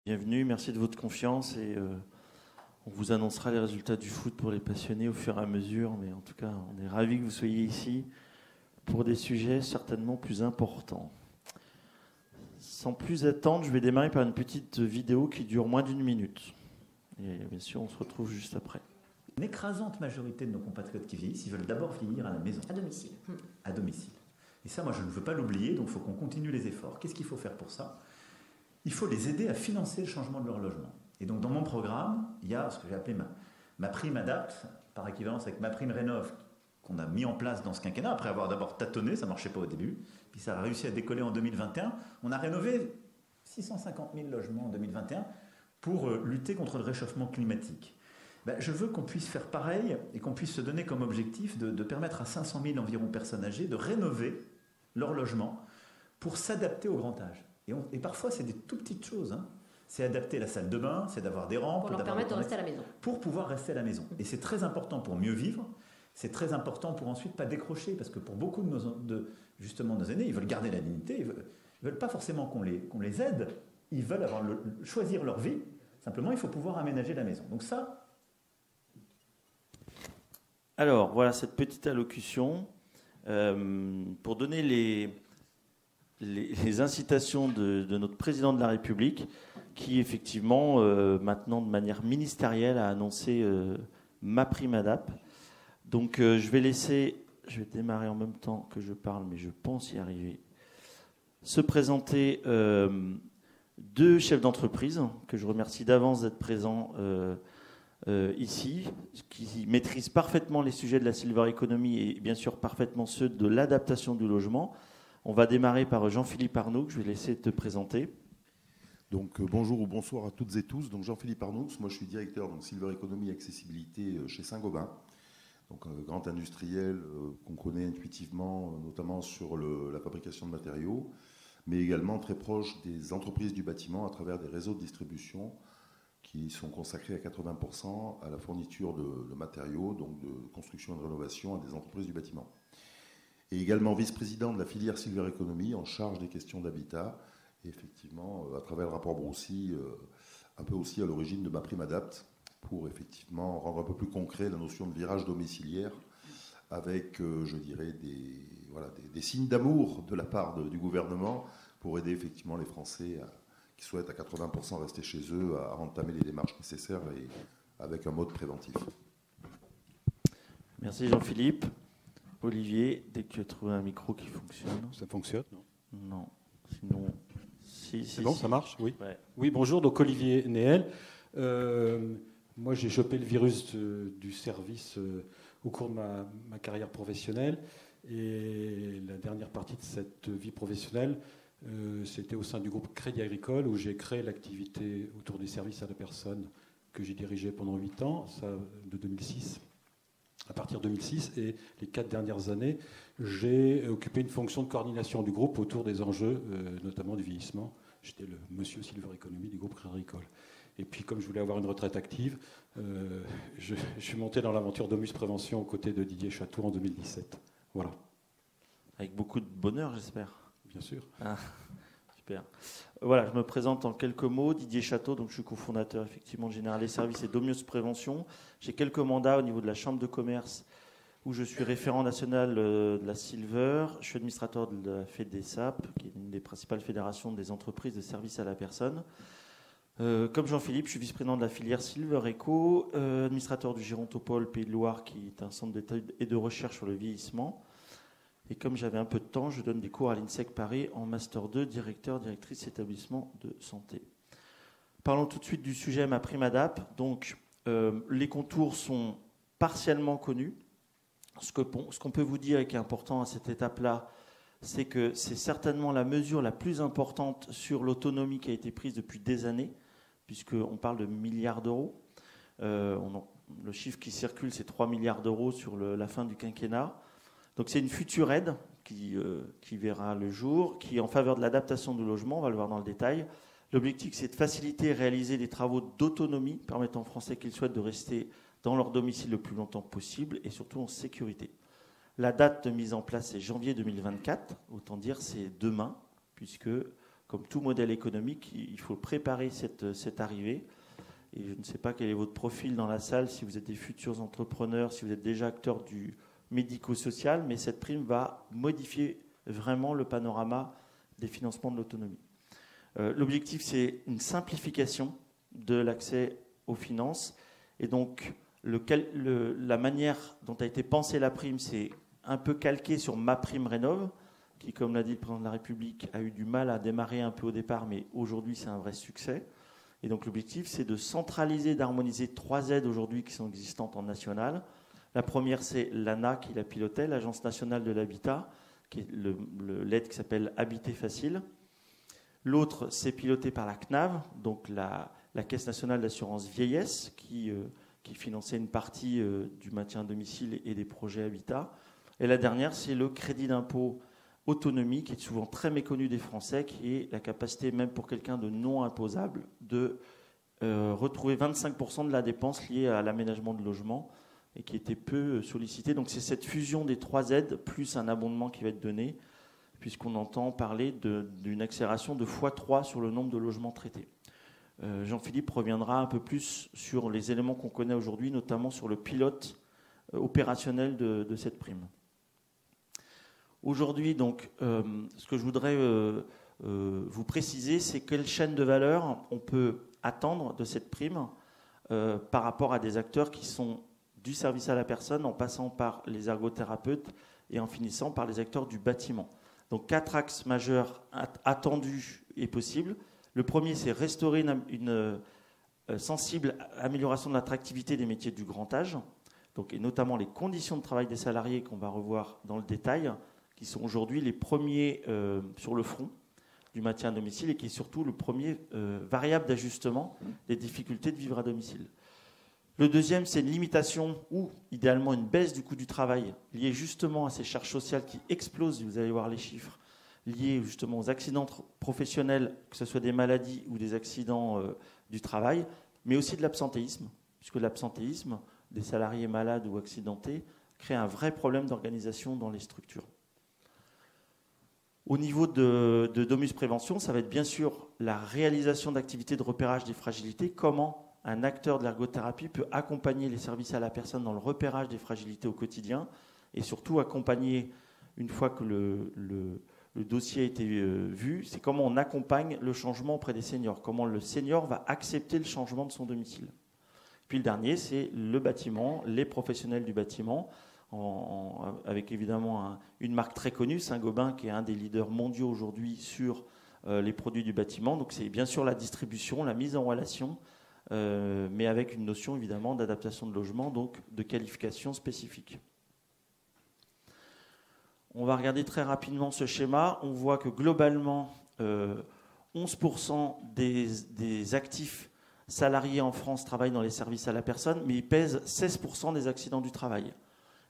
Bienvenue, merci de votre confiance et on vous annoncera les résultats du foot pour les passionnés au fur et à mesure, mais en tout cas on est ravis que vous soyez ici pour des sujets certainement plus importants. Sans plus attendre, je vais démarrer par une petite vidéo qui dure moins d'1 minute. Et bien sûr, on se retrouve juste après. Une écrasante majorité de nos compatriotes qui vieillissent, ils veulent d'abord vieillir à la maison. À domicile. À domicile. Et ça, moi, je ne veux pas l'oublier, donc il faut qu'on continue les efforts. Qu'est-ce qu'il faut faire pour ça ? Il faut les aider à financer le changement de leur logement. Et donc, dans mon programme, il y a ce que j'ai appelé ma prime Adapt, par équivalence avec ma prime Rénov', qu'on a mis en place dans ce quinquennat, après avoir d'abord tâtonné, ça ne marchait pas au début, puis ça a réussi à décoller en 2021. On a rénové 650 000 logements en 2021 pour lutter contre le réchauffement climatique. Je veux qu'on puisse faire pareil et qu'on puisse se donner comme objectif de permettre à 500 000 environ personnes âgées de rénover leur logement pour s'adapter au grand âge. Et parfois, c'est des tout petites choses. Hein. C'est adapter la salle de bain, c'est d'avoir des rampes. Pour leur permettre de rester à la maison. Pour pouvoir rester à la maison. Et c'est très important pour mieux vivre. C'est très important pour ensuite pas décrocher. Parce que pour beaucoup de nos aînés, ils veulent garder la dignité. Ils veulent pas forcément qu'on les aide. Ils veulent choisir leur vie. Simplement, il faut pouvoir aménager la maison. Donc ça... Alors, voilà cette petite allocution pour donner les incitations de notre président de la République qui, effectivement, maintenant, de manière ministérielle, a annoncé MaPrimeAdapt. Donc, je vais démarrer en même temps que je parle, mais je pense y arriver. Se présenter deux chefs d'entreprise que je remercie d'avance d'être présents ici, qui maîtrisent parfaitement les sujets de la silver economy et bien sûr parfaitement ceux de l'adaptation du logement. On va démarrer par Jean-Philippe Arnoux, que je vais laisser te présenter. Donc bonjour ou bonsoir à toutes et tous. Donc Jean-Philippe Arnoux, moi je suis directeur de Silver Economy Accessibilité chez Saint-Gobain, donc grand industriel qu'on connaît intuitivement, notamment sur la fabrication de matériaux, mais également très proche des entreprises du bâtiment à travers des réseaux de distribution qui sont consacrés à 80% à la fourniture de matériaux, donc de construction et de rénovation à des entreprises du bâtiment. Et également vice-président de la filière Silver Economy en charge des questions d'habitat, et effectivement, à travers le rapport Broussy, un peu aussi à l'origine de MaPrimeAdapt, pour effectivement rendre un peu plus concret la notion de virage domiciliaire, avec, je dirais, des signes d'amour de la part du gouvernement pour aider effectivement les Français qui souhaitent à 80% rester chez eux, à entamer les démarches nécessaires et avec un mode préventif. Merci Jean-Philippe. Olivier, dès que tu as trouvé un micro qui fonctionne. Ça fonctionne, non ? Non. Sinon, c'est bon, ça marche, oui. Ouais. Oui, bonjour, donc Olivier Néel. Moi, j'ai chopé le virus du service au cours de ma carrière professionnelle. Et la dernière partie de cette vie professionnelle, c'était au sein du groupe Crédit Agricole où j'ai créé l'activité autour des services à la personne que j'ai dirigée pendant 8 ans, ça, de 2006. À partir de 2006 et les 4 dernières années, j'ai occupé une fonction de coordination du groupe autour des enjeux, notamment du vieillissement. J'étais le monsieur Silver Economy du groupe Crédit Agricole. Et puis, comme je voulais avoir une retraite active, je suis monté dans l'aventure Domus Prévention aux côtés de Didier Château en 2017. Voilà. Avec beaucoup de bonheur, j'espère. Bien sûr. Ah, super. Voilà, je me présente en quelques mots. Didier Château, donc je suis cofondateur effectivement de Général Services et Domus Prévention. J'ai quelques mandats au niveau de la Chambre de commerce où je suis référent national de la Silver. Je suis administrateur de la FEDESAP, qui est une des principales fédérations des entreprises de services à la personne. Comme Jean-Philippe, je suis vice-président de la filière Silver Eco, administrateur du Gérontopole Pays de Loire, qui est un centre d'études et de recherche sur le vieillissement. Et comme j'avais un peu de temps, je donne des cours à l'INSEC Paris en Master 2, directrice établissement de santé. Parlons tout de suite du sujet MaPrimeAdapt. Donc, les contours sont partiellement connus. Ce qu'on peut vous dire et qui est important à cette étape-là, c'est que c'est certainement la mesure la plus importante sur l'autonomie qui a été prise depuis des années, puisqu'on parle de milliards d'euros. Le chiffre qui circule, c'est 3 milliards d'euros sur la fin du quinquennat. Donc c'est une future aide qui verra le jour, qui est en faveur de l'adaptation du logement, on va le voir dans le détail. L'objectif, c'est de faciliter et réaliser des travaux d'autonomie permettant aux Français qu'ils souhaitent de rester dans leur domicile le plus longtemps possible et surtout en sécurité. La date de mise en place est janvier 2024, autant dire c'est demain, puisque comme tout modèle économique, il faut préparer cette arrivée. Et je ne sais pas quel est votre profil dans la salle, si vous êtes des futurs entrepreneurs, si vous êtes déjà acteurs du médico-social, mais cette prime va modifier vraiment le panorama des financements de l'autonomie. L'objectif, c'est une simplification de l'accès aux finances. Et donc, la manière dont a été pensée la prime, c'est un peu calqué sur MaPrimeRénov', qui, comme l'a dit le président de la République, a eu du mal à démarrer un peu au départ, mais aujourd'hui, c'est un vrai succès. Et donc, l'objectif, c'est de centraliser, d'harmoniser 3 aides aujourd'hui qui sont existantes en national. La première, c'est l'ANA qui la pilotait, l'Agence nationale de l'habitat, qui est l'aide qui s'appelle Habiter Facile. L'autre, c'est piloté par la CNAV, donc la Caisse nationale d'assurance vieillesse, qui finançait une partie du maintien à domicile et des projets habitat. Et la dernière, c'est le crédit d'impôt autonomie, qui est souvent très méconnu des Français, qui est la capacité, même pour quelqu'un de non imposable, de retrouver 25% de la dépense liée à l'aménagement de logement et qui était peu sollicité. Donc c'est cette fusion des 3 aides plus un abondement qui va être donné, puisqu'on entend parler d'une accélération de x3 sur le nombre de logements traités. Jean-Philippe reviendra un peu plus sur les éléments qu'on connaît aujourd'hui, notamment sur le pilote opérationnel de cette prime. Aujourd'hui, donc, ce que je voudrais vous préciser, c'est quelle chaîne de valeur on peut attendre de cette prime par rapport à des acteurs qui sont du service à la personne, en passant par les ergothérapeutes et en finissant par les acteurs du bâtiment. Donc 4 axes majeurs attendus et possibles. Le premier, c'est restaurer une sensible amélioration de l'attractivité des métiers du grand âge, donc, et notamment les conditions de travail des salariés qu'on va revoir dans le détail, qui sont aujourd'hui les premiers sur le front du maintien à domicile et qui est surtout le premier variable d'ajustement des difficultés de vivre à domicile. Le deuxième, c'est une limitation ou idéalement une baisse du coût du travail liée justement à ces charges sociales qui explosent, vous allez voir les chiffres, liés justement aux accidents professionnels, que ce soit des maladies ou des accidents du travail, mais aussi de l'absentéisme, puisque l'absentéisme des salariés malades ou accidentés crée un vrai problème d'organisation dans les structures. Au niveau de Domus Prévention, ça va être bien sûr la réalisation d'activités de repérage des fragilités. Comment un acteur de l'ergothérapie peut accompagner les services à la personne dans le repérage des fragilités au quotidien et surtout accompagner, une fois que le dossier a été vu, c'est comment on accompagne le changement auprès des seniors, comment le senior va accepter le changement de son domicile. Puis le dernier, c'est le bâtiment, les professionnels du bâtiment, avec évidemment une marque très connue, Saint-Gobain, qui est un des leaders mondiaux aujourd'hui sur les produits du bâtiment. Donc c'est bien sûr la distribution, la mise en relation, mais avec une notion évidemment d'adaptation de logement, donc de qualification spécifique. On va regarder très rapidement ce schéma. On voit que globalement, 11% des actifs salariés en France travaillent dans les services à la personne, mais ils pèsent 16% des accidents du travail.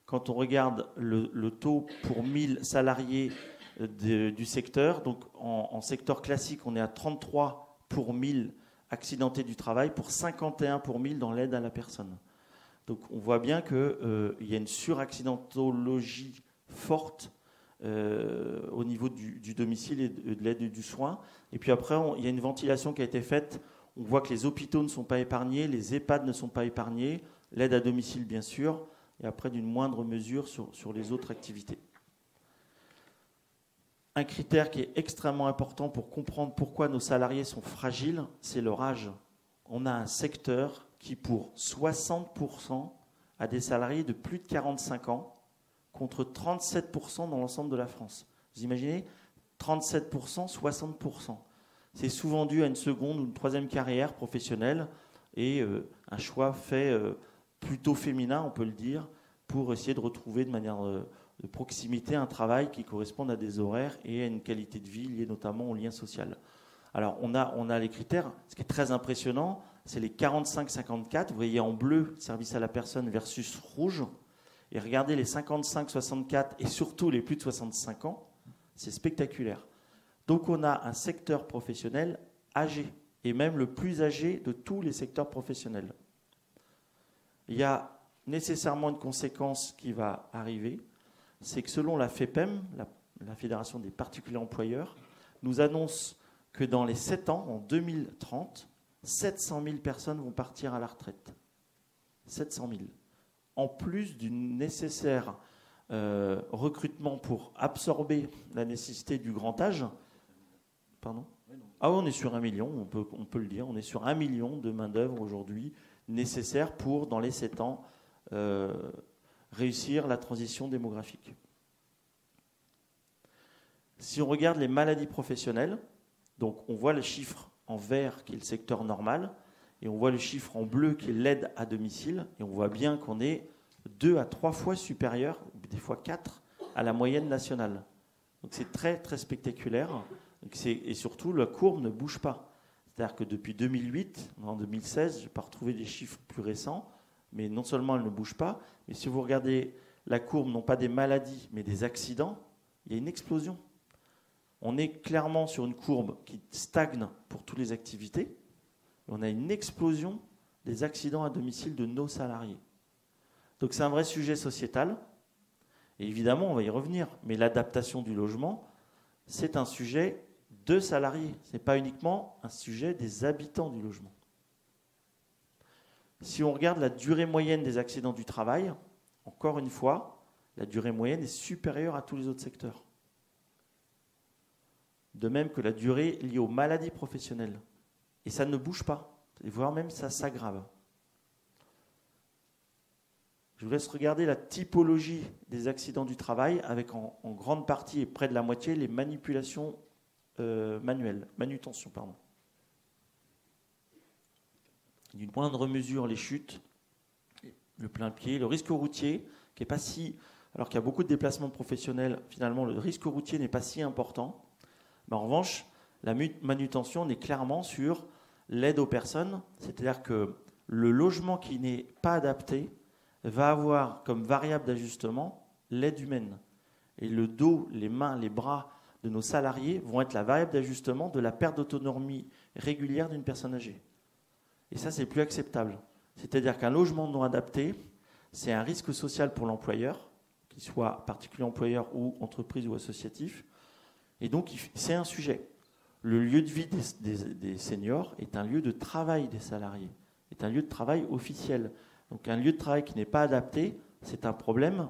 Quand on regarde le taux pour 1000 salariés du secteur, donc en secteur classique, on est à 33 pour 1000 accidentés du travail, pour 51 pour 1000 dans l'aide à la personne. Donc on voit bien qu'il y a une suraccidentologie forte au niveau du domicile et de l'aide et du soin. Et puis après, il y a une ventilation qui a été faite. On voit que les hôpitaux ne sont pas épargnés, les EHPAD ne sont pas épargnés, l'aide à domicile bien sûr, et après d'une moindre mesure sur les autres activités. Un critère qui est extrêmement important pour comprendre pourquoi nos salariés sont fragiles, c'est leur âge. On a un secteur qui, pour 60%, a des salariés de plus de 45 ans, contre 37% dans l'ensemble de la France. Vous imaginez 37%, 60%. C'est souvent dû à une seconde ou une troisième carrière professionnelle et un choix fait plutôt féminin, on peut le dire, pour essayer de retrouver de manière de proximité un travail qui corresponde à des horaires et à une qualité de vie liée notamment au lien social. Alors on a les critères. Ce qui est très impressionnant, c'est les 45-54. Vous voyez en bleu, service à la personne versus rouge. Et regardez les 55-64 et surtout les plus de 65 ans, c'est spectaculaire. Donc on a un secteur professionnel âgé, et même le plus âgé de tous les secteurs professionnels. Il y a nécessairement une conséquence qui va arriver, c'est que selon la FEPEM, la Fédération des particuliers employeurs, nous annonce que dans les 7 ans, en 2030, 700 000 personnes vont partir à la retraite. 700 000. En plus du nécessaire recrutement pour absorber la nécessité du grand âge. Pardon ? Ah oui, on est sur 1 million, on peut le dire. On est sur 1 million de main-d'œuvre aujourd'hui nécessaire pour, dans les 7 ans, réussir la transition démographique. Si on regarde les maladies professionnelles, donc on voit le chiffre en vert qui est le secteur normal, et on voit le chiffre en bleu qui est l'aide à domicile, et on voit bien qu'on est 2 à 3 fois supérieur, des fois 4, à la moyenne nationale. Donc c'est très très spectaculaire, et surtout la courbe ne bouge pas. C'est-à-dire que depuis 2008, en 2016, je n'ai pas retrouvé des chiffres plus récents, mais non seulement elle ne bouge pas, mais si vous regardez la courbe, non pas des maladies, mais des accidents, il y a une explosion. On est clairement sur une courbe qui stagne pour toutes les activités. On a une explosion des accidents à domicile de nos salariés. Donc c'est un vrai sujet sociétal. Et évidemment, on va y revenir. Mais l'adaptation du logement, c'est un sujet de salariés. Ce n'est pas uniquement un sujet des habitants du logement. Si on regarde la durée moyenne des accidents du travail, encore une fois, la durée moyenne est supérieure à tous les autres secteurs. De même que la durée liée aux maladies professionnelles. Et ça ne bouge pas, et voire même ça s'aggrave. Je vous laisse regarder la typologie des accidents du travail, avec en grande partie et près de la moitié les manipulations manuelles, manutention, pardon. D'une moindre mesure, les chutes, le plein-pied, le risque routier, qui n'est pas si... Alors qu'il y a beaucoup de déplacements professionnels, finalement, le risque routier n'est pas si important. Mais en revanche, la manutention, on est clairement sur l'aide aux personnes, c'est-à-dire que le logement qui n'est pas adapté va avoir comme variable d'ajustement l'aide humaine. Et le dos, les mains, les bras de nos salariés vont être la variable d'ajustement de la perte d'autonomie régulière d'une personne âgée. Et ça, c'est plus acceptable. C'est-à-dire qu'un logement non adapté, c'est un risque social pour l'employeur, qu'il soit particulier employeur ou entreprise ou associatif. Et donc, c'est un sujet. Le lieu de vie des seniors est un lieu de travail des salariés, est un lieu de travail officiel. Donc, un lieu de travail qui n'est pas adapté, c'est un problème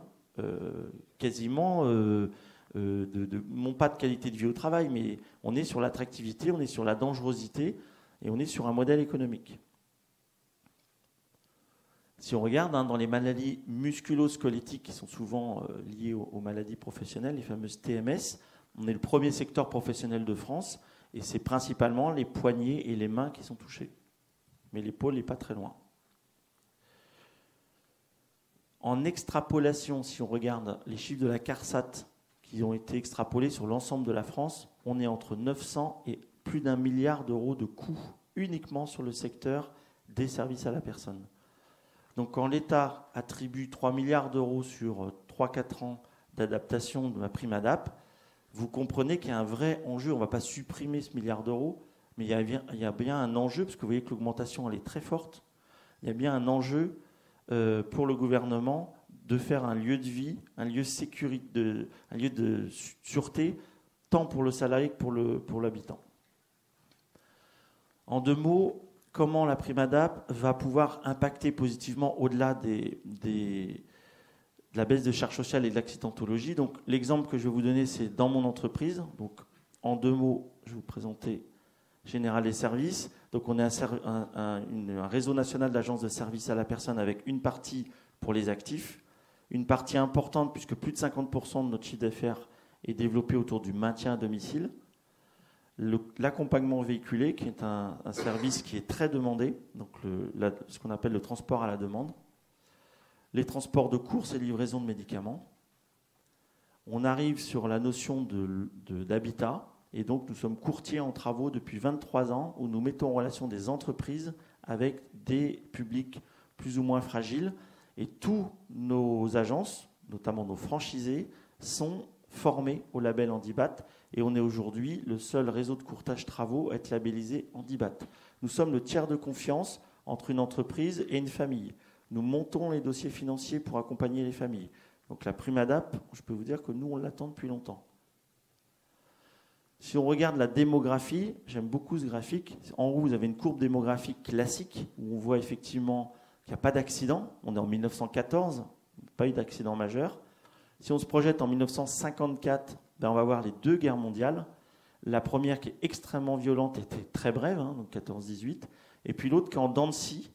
quasiment, non pas de qualité de vie au travail, mais on est sur l'attractivité, on est sur la dangerosité et on est sur un modèle économique. Si on regarde dans les maladies musculo-squelettiques qui sont souvent liées aux maladies professionnelles, les fameuses TMS, on est le premier secteur professionnel de France et c'est principalement les poignets et les mains qui sont touchés. Mais l'épaule n'est pas très loin. En extrapolation, si on regarde les chiffres de la CARSAT qui ont été extrapolés sur l'ensemble de la France, on est entre 900 et plus d'1 milliard d'euros de coûts uniquement sur le secteur des services à la personne. Donc quand l'État attribue 3 milliards d'euros sur 3-4 ans d'adaptation de la prime ADAP, vous comprenez qu'il y a un vrai enjeu. On ne va pas supprimer ce milliard d'euros, mais il y a bien un enjeu, parce que vous voyez que l'augmentation elle est très forte. Il y a bien un enjeu pour le gouvernement de faire un lieu de vie, un lieu de sûreté, tant pour le salarié que pour l'habitant. En 2 mots, comment la prime ADAP va pouvoir impacter positivement au-delà de la baisse de charges sociales et de l'accidentologie. Donc, l'exemple que je vais vous donner, c'est dans mon entreprise. Donc, en 2 mots, je vais vous présenter Général et Services. Donc, on est un réseau national d'agences de services à la personne avec une partie pour les actifs, une partie importante puisque plus de 50% de notre chiffre d'affaires est développé autour du maintien à domicile. L'accompagnement véhiculé, qui est un service qui est très demandé, donc ce qu'on appelle le transport à la demande. Les transports de course et livraison de médicaments. On arrive sur la notion d'habitat, et donc nous sommes courtiers en travaux depuis 23 ans, où nous mettons en relation des entreprises avec des publics plus ou moins fragiles, et tous nos agences, notamment nos franchisés, sont formés au label Handibat, et on est aujourd'hui le seul réseau de courtage travaux à être labellisé Handibat. Nous sommes le tiers de confiance entre une entreprise et une famille. Nous montons les dossiers financiers pour accompagner les familles. Donc la prime ADAP, je peux vous dire que nous, on l'attend depuis longtemps. Si on regarde la démographie, j'aime beaucoup ce graphique. En haut, vous avez une courbe démographique classique où on voit effectivement qu'il n'y a pas d'accident. On est en 1914, pas eu d'accident majeur. Si on se projette en 1954, on va voir les 2 guerres mondiales. La première qui est extrêmement violente était très brève, donc 14-18. Et puis l'autre qui est en dents de scie,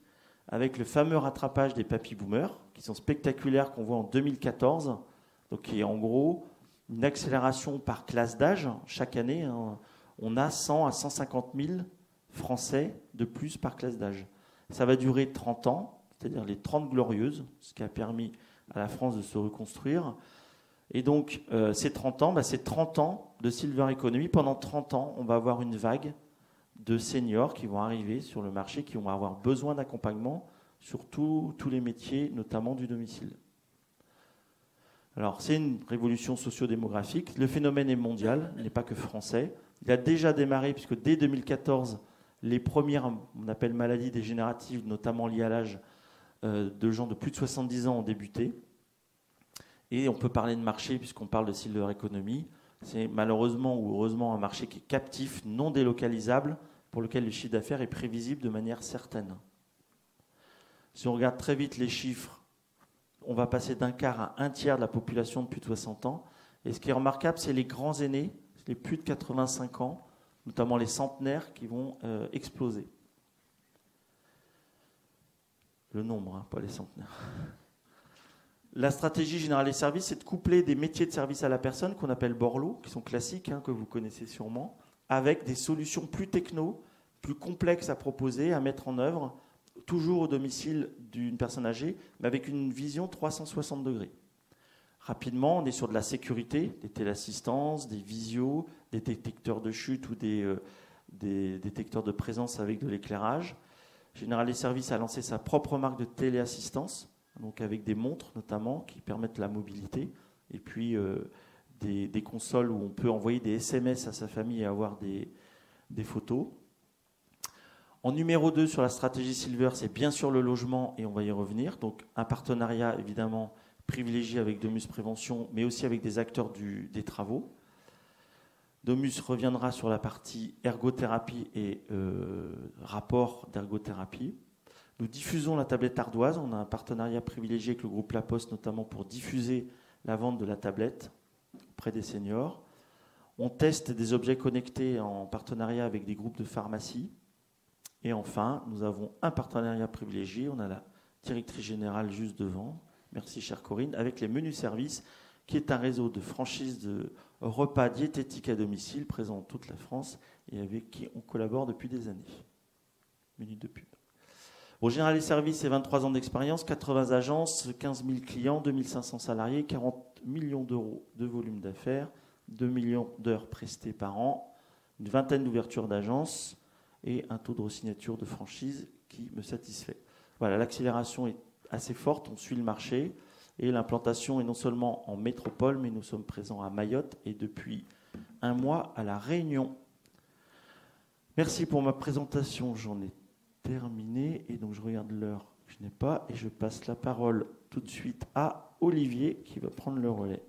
avec le fameux rattrapage des papy-boomers, qui sont spectaculaires, qu'on voit en 2014, donc qui est en gros une accélération par classe d'âge. Chaque année, on a 100 à 150 000 Français de plus par classe d'âge. Ça va durer 30 ans, c'est-à-dire les 30 glorieuses, ce qui a permis à la France de se reconstruire. Et donc, ces 30 ans, c'est 30 ans de Silver Economy. Pendant 30 ans, on va avoir une vague de seniors qui vont arriver sur le marché, qui vont avoir besoin d'accompagnement sur tous les métiers, notamment du domicile. Alors, c'est une révolution socio-démographique. Le phénomène est mondial, il n'est pas que français. Il a déjà démarré, puisque dès 2014, les premières, on appelle maladies dégénératives, notamment liées à l'âge de gens de plus de 70 ans, ont débuté. Et on peut parler de marché, puisqu'on parle de Silver Economy. C'est malheureusement ou heureusement un marché qui est captif, non délocalisable, pour lequel le chiffre d'affaires est prévisible de manière certaine. Si on regarde très vite les chiffres, on va passer d'un quart à un tiers de la population de plus de 60 ans. Et ce qui est remarquable, c'est les grands aînés, les plus de 85 ans, notamment les centenaires, qui vont exploser. Le nombre, pas les centenaires. La stratégie Générale des Services, c'est de coupler des métiers de service à la personne qu'on appelle Borloo, qui sont classiques, que vous connaissez sûrement, avec des solutions plus techno, plus complexes à proposer, à mettre en œuvre, toujours au domicile d'une personne âgée, mais avec une vision 360 degrés. Rapidement, on est sur de la sécurité, des téléassistances, des visios, des détecteurs de chute ou des détecteurs de présence avec de l'éclairage. Général des Services a lancé sa propre marque de téléassistance, donc avec des montres notamment qui permettent la mobilité, et puis des consoles où on peut envoyer des SMS à sa famille et avoir des photos. En numéro 2 sur la stratégie Silver, c'est bien sûr le logement, et on va y revenir. Donc un partenariat évidemment privilégié avec Domus Prévention, mais aussi avec des acteurs des travaux. Domus reviendra sur la partie ergothérapie et rapport d'ergothérapie. Nous diffusons la tablette ardoise. On a un partenariat privilégié avec le groupe La Poste, notamment pour diffuser la vente de la tablette auprès des seniors. On teste des objets connectés en partenariat avec des groupes de pharmacie. Et enfin, nous avons un partenariat privilégié. On a la directrice générale juste devant. Merci, chère Corinne. Avec les Menus Services, qui est un réseau de franchise de repas diététiques à domicile présent dans toute la France et avec qui on collabore depuis des années. Minute de pub. Au Général des Services, c'est 23 ans d'expérience, 80 agences, 15 000 clients, 2500 salariés, 40 millions d'euros de volume d'affaires, 2 millions d'heures prestées par an, une vingtaine d'ouvertures d'agences et un taux de resignature de franchise qui me satisfait. Voilà, l'accélération est assez forte, on suit le marché et l'implantation est non seulement en métropole, mais nous sommes présents à Mayotte et depuis un mois à La Réunion. Merci pour ma présentation, j'en ai terminé et donc je regarde l'heure que je n'ai pas et je passe la parole tout de suite à Olivier qui va prendre le relais.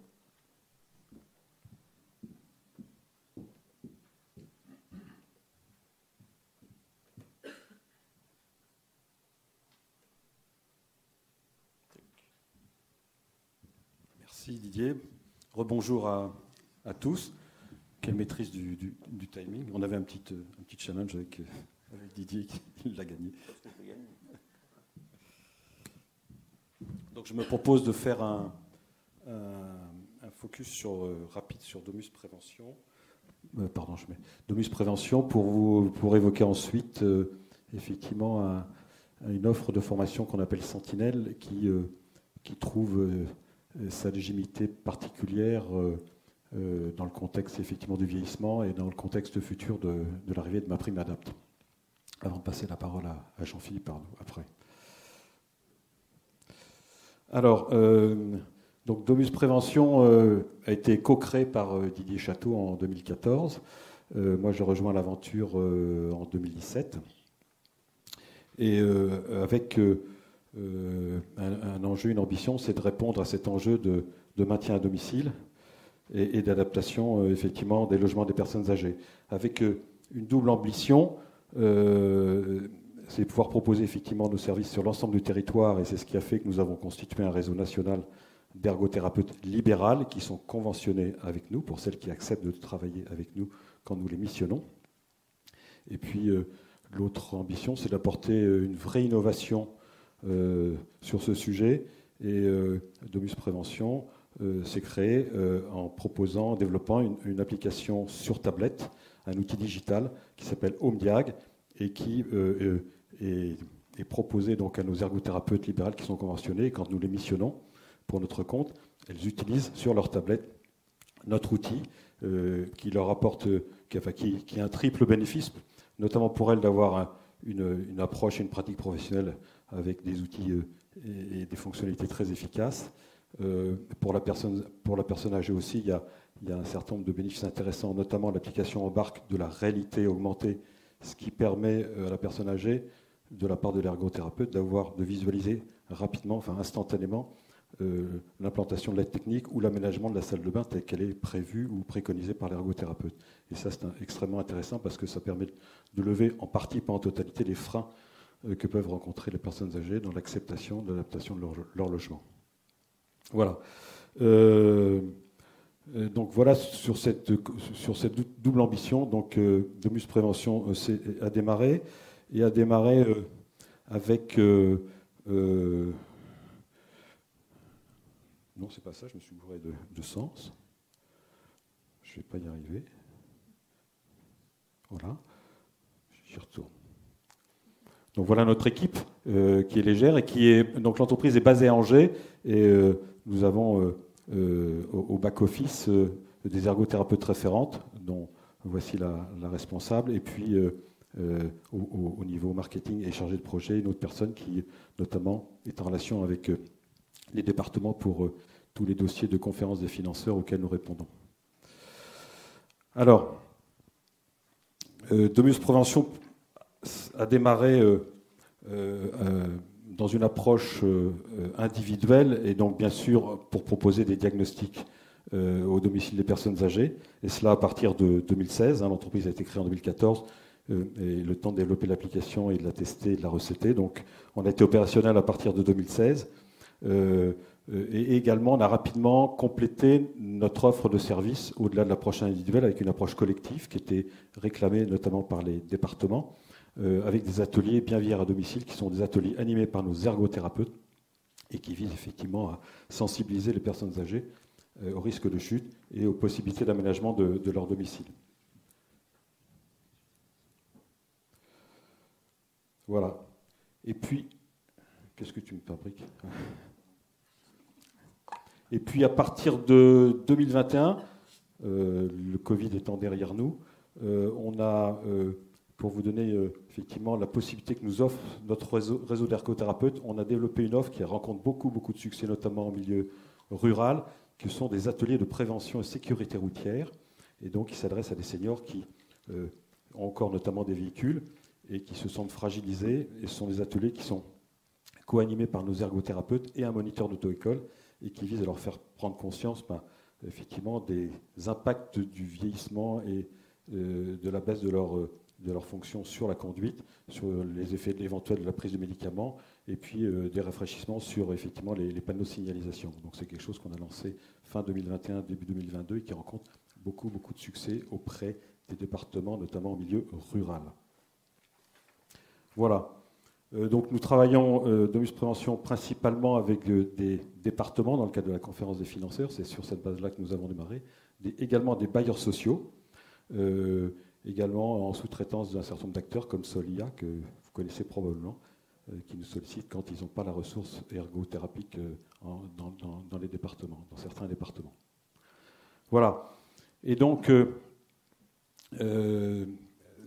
Merci Didier. Rebonjour à tous. Quelle maîtrise du timing. On avait un petit challenge avec Didier qui l'a gagné. Donc je me propose de faire un focus rapide sur Domus Prévention. Domus Prévention pour évoquer ensuite effectivement une offre de formation qu'on appelle Sentinelle qui trouve sa légitimité particulière dans le contexte effectivement du vieillissement et dans le contexte futur de l'arrivée de MaPrimeAdapt. Avant de passer la parole à Jean-Philippe après. Alors, donc Domus Prévention a été co-créé par Didier Château en 2014. Moi, je rejoins l'aventure en 2017. Et avec un enjeu, une ambition, c'est de répondre à cet enjeu de maintien à domicile et d'adaptation effectivement des logements des personnes âgées, avec une double ambition. C'est pouvoir proposer effectivement nos services sur l'ensemble du territoire, et c'est ce qui a fait que nous avons constitué un réseau national d'ergothérapeutes libérales qui sont conventionnés avec nous, pour celles qui acceptent de travailler avec nous quand nous les missionnons. Et puis l'autre ambition, c'est d'apporter une vraie innovation sur ce sujet. Et Domus Prévention s'est créé en développant une application sur tablette, un outil digital qui s'appelle HomeDiag et qui est proposé donc à nos ergothérapeutes libérales qui sont conventionnés. Et quand nous les missionnons pour notre compte, elles utilisent sur leur tablette notre outil qui leur apporte, qui a un triple bénéfice, notamment pour elles d'avoir une approche et une pratique professionnelle avec des outils et des fonctionnalités très efficaces. Pour la personne âgée aussi, il y a un certain nombre de bénéfices intéressants, notamment l'application embarque de la réalité augmentée, ce qui permet à la personne âgée, de la part de l'ergothérapeute, de visualiser rapidement, enfin instantanément, l'implantation de l'aide technique ou l'aménagement de la salle de bain telle qu'elle est prévue ou préconisée par l'ergothérapeute. Et ça, c'est extrêmement intéressant parce que ça permet de lever en partie, pas en totalité, les freins que peuvent rencontrer les personnes âgées dans l'acceptation de l'adaptation de leur logement. Voilà. Donc voilà sur cette double ambition. Donc Domus Prévention a démarré avec non, c'est pas ça, je me suis bourré de sens. Je ne vais pas y arriver. Voilà, j'y retourne. Donc voilà notre équipe qui est légère et qui est. Donc l'entreprise est basée à Angers et nous avons au back-office des ergothérapeutes référentes, dont voici la responsable, et puis au niveau marketing et chargé de projet, une autre personne qui, notamment, est en relation avec les départements pour tous les dossiers de conférences des financeurs auxquels nous répondons. Alors, Domus Prévention a démarré dans une approche individuelle et donc bien sûr pour proposer des diagnostics au domicile des personnes âgées, et cela à partir de 2016. L'entreprise a été créée en 2014 et le temps de développer l'application et de la tester et de la recetter. Donc on a été opérationnel à partir de 2016 et également on a rapidement complété notre offre de services au-delà de l'approche individuelle avec une approche collective qui était réclamée notamment par les départements, avec des ateliers bienveillants à domicile qui sont des ateliers animés par nos ergothérapeutes et qui visent effectivement à sensibiliser les personnes âgées au risque de chute et aux possibilités d'aménagement de leur domicile. Voilà. Et puis, qu'est-ce que tu me fabriques ? Et puis à partir de 2021, le Covid étant derrière nous, on a... pour vous donner effectivement la possibilité que nous offre notre réseau d'ergothérapeutes, on a développé une offre qui rencontre beaucoup de succès, notamment en milieu rural, qui sont des ateliers de prévention et sécurité routière. Et donc, ils s'adressent à des seniors qui ont encore notamment des véhicules et qui se sentent fragilisés. Et ce sont des ateliers qui sont co-animés par nos ergothérapeutes et un moniteur d'auto-école et qui visent à leur faire prendre conscience effectivement des impacts du vieillissement et de la baisse de leur fonction sur la conduite, sur les effets éventuels de la prise de médicaments, et puis des rafraîchissements sur effectivement les panneaux de signalisation. Donc c'est quelque chose qu'on a lancé fin 2021, début 2022, et qui rencontre beaucoup de succès auprès des départements, notamment en milieu rural. Voilà. Donc nous travaillons, Domus Prévention, principalement avec des départements dans le cadre de la conférence des financeurs. C'est sur cette base-là que nous avons démarré. Également des bailleurs sociaux. Également en sous-traitance d'un certain nombre d'acteurs comme Solia, que vous connaissez probablement, qui nous sollicitent quand ils n'ont pas la ressource ergothérapique dans les départements, dans certains départements. Voilà. Et donc,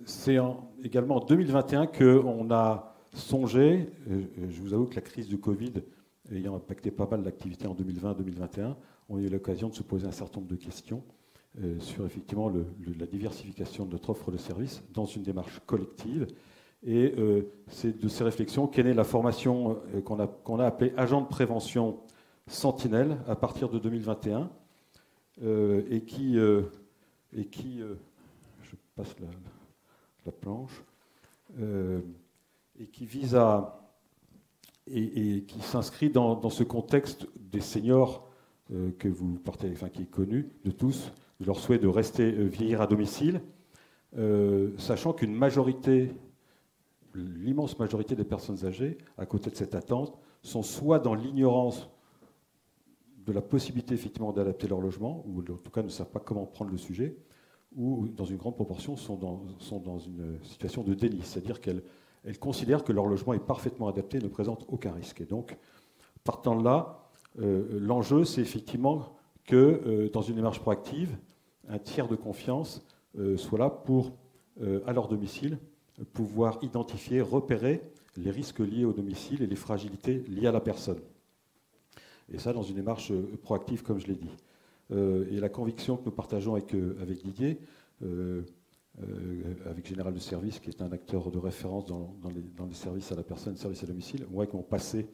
c'est également en 2021 qu'on a songé, je vous avoue que la crise du Covid ayant impacté pas mal l'activité en 2020-2021, on a eu l'occasion de se poser un certain nombre de questions sur effectivement la diversification de notre offre de services dans une démarche collective. Et c'est de ces réflexions qu'est née la formation qu'on a appelée Agent de prévention Sentinelle à partir de 2021, et qui je passe la planche, et qui vise à et qui s'inscrit dans ce contexte des seniors que vous portez, enfin qui est connu de tous, de leur souhait de rester vieillir à domicile, sachant qu'une majorité, l'immense majorité des personnes âgées, à côté de cette attente, sont soit dans l'ignorance de la possibilité effectivement d'adapter leur logement, ou en tout cas ne savent pas comment prendre le sujet, ou dans une grande proportion sont dans une situation de déni, c'est-à-dire qu'elles considèrent que leur logement est parfaitement adapté et ne présente aucun risque. Et donc, partant de là, l'enjeu, c'est effectivement que dans une démarche proactive, un tiers de confiance soit là pour, à leur domicile, pouvoir identifier, repérer les risques liés au domicile et les fragilités liées à la personne. Et ça, dans une démarche proactive, comme je l'ai dit. Et la conviction que nous partageons avec Didier, avec Général de Service, qui est un acteur de référence dans les services à la personne, services à domicile, moi qui m'ont passé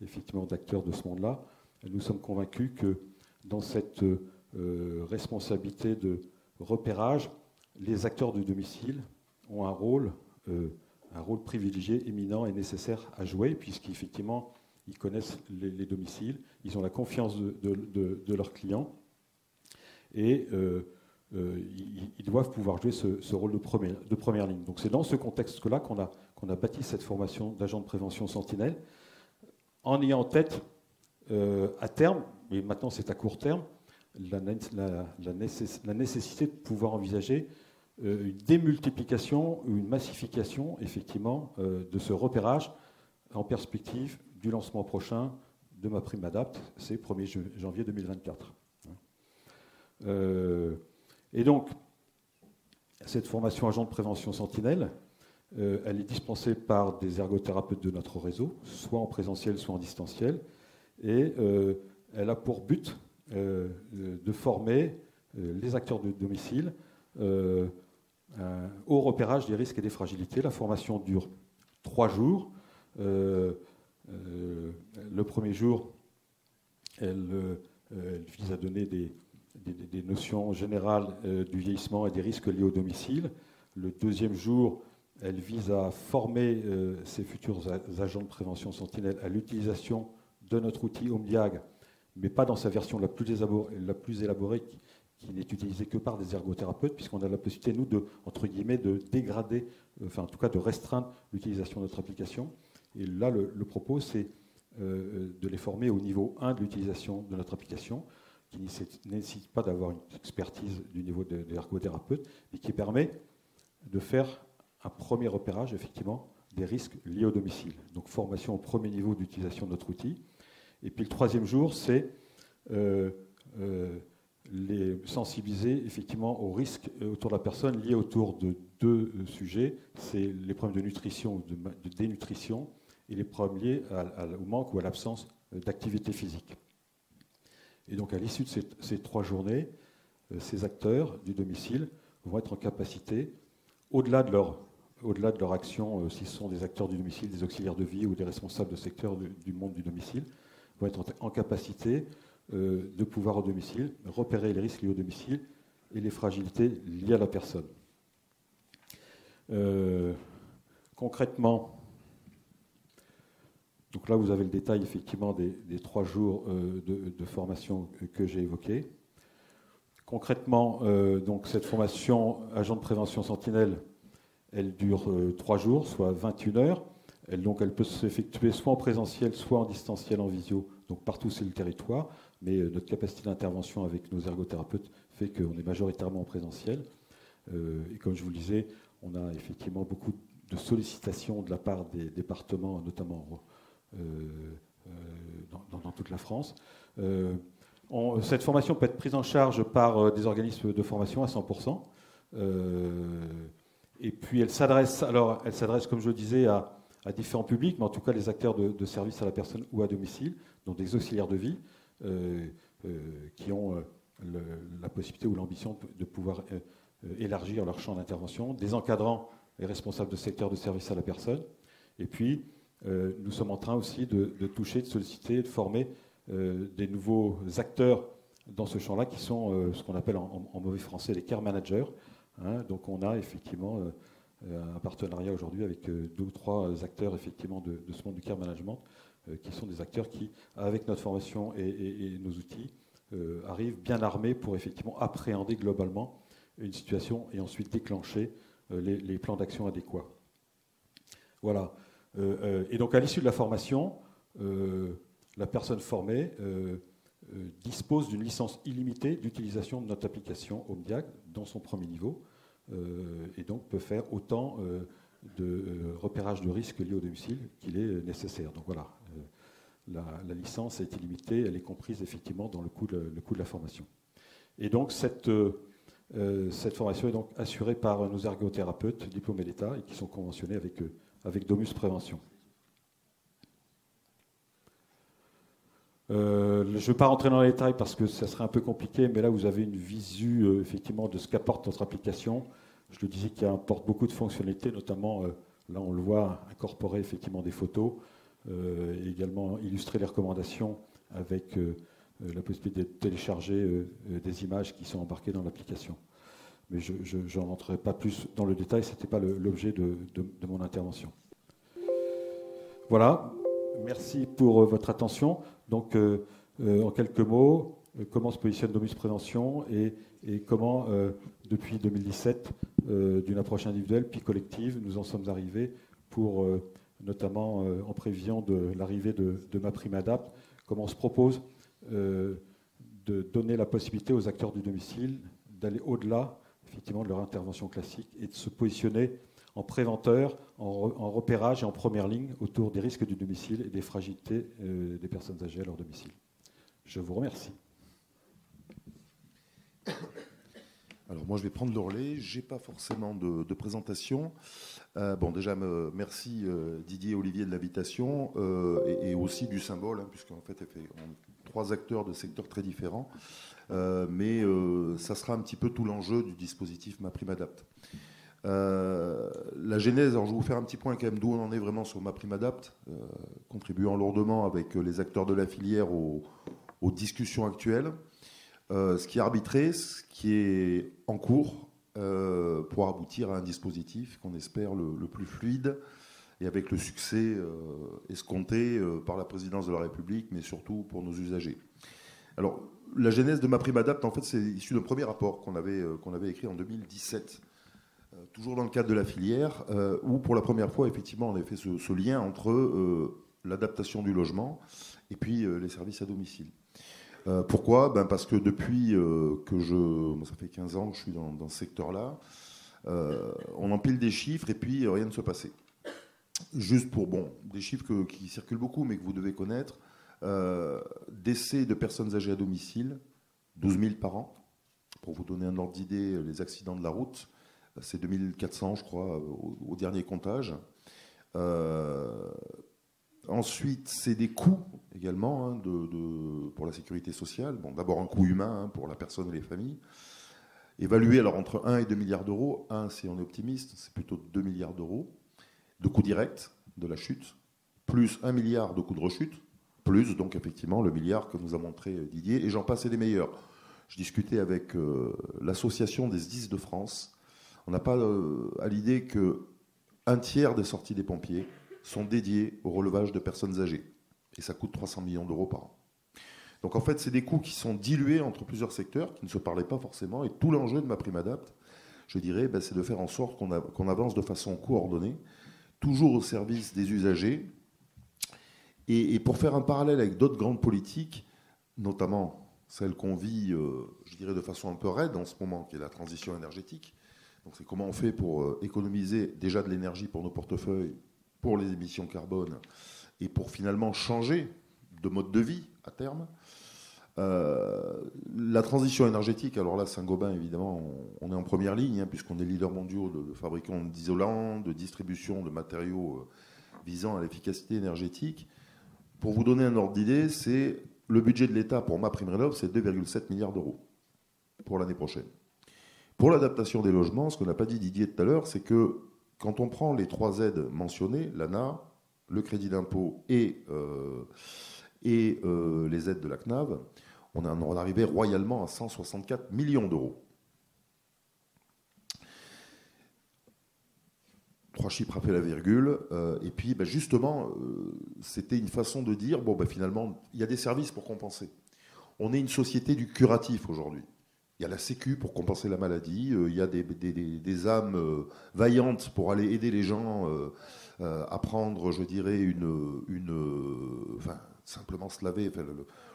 effectivement d'acteurs de ce monde-là, nous sommes convaincus que dans cette responsabilité de repérage, les acteurs du domicile ont un rôle privilégié, éminent et nécessaire à jouer, puisqu'effectivement, ils connaissent les domiciles, ils ont la confiance de leurs clients, et ils doivent pouvoir jouer ce rôle de première ligne. Donc c'est dans ce contexte-là qu'on a bâti cette formation d'agent de prévention sentinelle, en ayant en tête, à terme, et maintenant c'est à court terme, la nécessité de pouvoir envisager une démultiplication ou une massification, effectivement, de ce repérage en perspective du lancement prochain de MaPrimeAdapt, c'est 1er janvier 2024. Et donc, cette formation agent de prévention sentinelle, elle est dispensée par des ergothérapeutes de notre réseau, soit en présentiel, soit en distanciel, et elle a pour but de former les acteurs de domicile au repérage des risques et des fragilités. La formation dure 3 jours. Le premier jour, elle vise à donner des notions générales du vieillissement et des risques liés au domicile. Le deuxième jour, elle vise à former ces futurs agents de prévention sentinelle à l'utilisation de notre outil HomeDiag, mais pas dans sa version la plus élaborée qui n'est utilisée que par des ergothérapeutes, puisqu'on a la possibilité, nous, entre guillemets, de dégrader, enfin en tout cas de restreindre l'utilisation de notre application. Et là, le propos, c'est de les former au niveau 1 de l'utilisation de notre application, qui ne nécessite pas d'avoir une expertise du niveau de l'ergothérapeute, mais qui permet de faire un premier repérage, effectivement, des risques liés au domicile. Donc, formation au premier niveau d'utilisation de notre outil. Et puis, le troisième jour, c'est les sensibiliser, effectivement, aux risques autour de la personne liés autour de 2 sujets. C'est les problèmes de nutrition ou de dénutrition et les problèmes liés au manque ou à l'absence d'activité physique. Et donc, à l'issue de ces 3 journées, ces acteurs du domicile vont être en capacité, au-delà de leur action, si ce sont des acteurs du domicile, des auxiliaires de vie ou des responsables de secteur du monde du domicile, vont être en capacité de pouvoir au domicile repérer les risques liés au domicile et les fragilités liées à la personne. Concrètement, donc là vous avez le détail effectivement des 3 jours de formation que j'ai évoqués. Concrètement, donc cette formation agent de prévention sentinelle, elle dure 3 jours, soit 21 heures. Elle peut s'effectuer soit en présentiel, soit en distanciel, en visio, donc partout sur le territoire. Mais notre capacité d'intervention avec nos ergothérapeutes fait qu'on est majoritairement en présentiel. Et comme je vous le disais, on a effectivement beaucoup de sollicitations de la part des départements, notamment dans toute la France. Cette formation peut être prise en charge par des organismes de formation à 100%. Et puis elle s'adresse, comme je le disais, à différents publics, mais en tout cas les acteurs de services à la personne ou à domicile, donc des auxiliaires de vie, qui ont la possibilité ou l'ambition de pouvoir élargir leur champ d'intervention, des encadrants et responsables de secteur de services à la personne. Et puis, nous sommes en train aussi de toucher, de solliciter, de former des nouveaux acteurs dans ce champ-là, qui sont ce qu'on appelle en mauvais français les care managers. Hein. Donc on a effectivement un partenariat aujourd'hui avec 2 ou 3 acteurs effectivement de ce monde du care management, qui sont des acteurs qui, avec notre formation et nos outils, arrivent bien armés pour effectivement appréhender globalement une situation et ensuite déclencher les plans d'action adéquats. Voilà. Et donc à l'issue de la formation, la personne formée dispose d'une licence illimitée d'utilisation de notre application HomeDiag dans son premier niveau, et donc peut faire autant de repérage de risques liés au domicile qu'il est nécessaire. Donc voilà, la licence est illimitée, elle est comprise effectivement dans le coût de la formation. Et donc cette formation est donc assurée par nos ergothérapeutes diplômés d'État et qui sont conventionnés avec Domus Prévention. Je ne vais pas rentrer dans les détails parce que ça serait un peu compliqué, mais là vous avez une visu effectivement de ce qu'apporte notre application. Je le disais qu'il apporte beaucoup de fonctionnalités, notamment là on le voit incorporer effectivement des photos, et également illustrer les recommandations avec la possibilité de télécharger des images qui sont embarquées dans l'application. Mais je n'en rentrerai pas plus dans le détail, ce n'était pas l'objet de mon intervention. Voilà, merci pour votre attention. Donc, en quelques mots, comment se positionne Domus Prévention et comment, depuis 2017, d'une approche individuelle puis collective, nous en sommes arrivés pour, notamment en prévision de l'arrivée de MaPrimeAdapt, comment on se propose de donner la possibilité aux acteurs du domicile d'aller au-delà effectivement de leur intervention classique et de se positionner en préventeur, en repérage et en première ligne autour des risques du domicile et des fragilités des personnes âgées à leur domicile. Je vous remercie. Alors moi je vais prendre le relais, je n'ai pas forcément de présentation. Bon déjà merci Didier et Olivier de l'invitation et aussi du symbole, hein, puisqu'en fait on est 3 acteurs de secteurs très différents, mais ça sera un petit peu tout l'enjeu du dispositif MaPrimeAdapt. La genèse, alors je vais vous faire un petit point quand même d'où on en est vraiment sur MaPrimeAdapt, contribuant lourdement avec les acteurs de la filière aux discussions actuelles. Ce qui est arbitré, ce qui est en cours pour aboutir à un dispositif qu'on espère le plus fluide et avec le succès escompté par la présidence de la République, mais surtout pour nos usagers. Alors, la genèse de MaPrimeAdapt, en fait, c'est issu d'un premier rapport qu'on avait écrit en 2017, toujours dans le cadre de la filière, où pour la première fois, effectivement, on avait fait ce lien entre l'adaptation du logement et puis les services à domicile. Pourquoi ? Parce que depuis ça fait 15 ans que je suis dans ce secteur-là, on empile des chiffres et puis rien ne se passait. Juste pour, des chiffres qui circulent beaucoup, mais que vous devez connaître, décès de personnes âgées à domicile, 12 000 par an. Pour vous donner un ordre d'idée, les accidents de la route, c'est 2400, je crois, au dernier comptage. Ensuite, c'est des coûts également hein, pour la sécurité sociale. Bon, d'abord un coût humain hein, pour la personne et les familles. Évalué alors entre 1 et 2 milliards d'euros. 1, si on est optimiste, c'est plutôt 2 milliards d'euros de coûts directs de la chute, plus 1 milliard de coûts de rechute, plus donc effectivement le milliard que nous a montré Didier, et j'en passe et des meilleurs. Je discutais avec l'association des SDIS de France. On n'a pas à l'idée qu'un tiers des sorties des pompiers sont dédiés au relevage de personnes âgées. Et ça coûte 300 millions d'euros par an. Donc en fait, c'est des coûts qui sont dilués entre plusieurs secteurs, qui ne se parlaient pas forcément. Et tout l'enjeu de MaPrimeAdapt, je dirais, c'est de faire en sorte qu'on avance de façon coordonnée, toujours au service des usagers. Et pour faire un parallèle avec d'autres grandes politiques, notamment celle qu'on vit, je dirais, de façon un peu raide en ce moment, qui est la transition énergétique. Donc c'est comment on fait pour économiser déjà de l'énergie pour nos portefeuilles, pour les émissions carbone, et pour finalement changer de mode de vie à terme. La transition énergétique, alors là, Saint-Gobain, évidemment, on est en première ligne, hein, puisqu'on est leader mondial de fabricants d'isolants, de distribution de matériaux visant à l'efficacité énergétique. Pour vous donner un ordre d'idée, c'est le budget de l'État pour MaPrimeRénov', c'est 2,7 milliards d'euros pour l'année prochaine. Pour l'adaptation des logements, ce qu'on n'a pas dit Didier tout à l'heure, c'est que quand on prend les 3 aides mentionnées, l'ANA, le crédit d'impôt et les aides de la CNAV, on en arrivait royalement à 164 millions d'euros. 3 chiffres après la virgule. Et puis, justement, c'était une façon de dire, finalement, il y a des services pour compenser. On est une société du curatif aujourd'hui. Il y a la Sécu pour compenser la maladie. Il y a des âmes vaillantes pour aller aider les gens à prendre, je dirais, simplement se laver,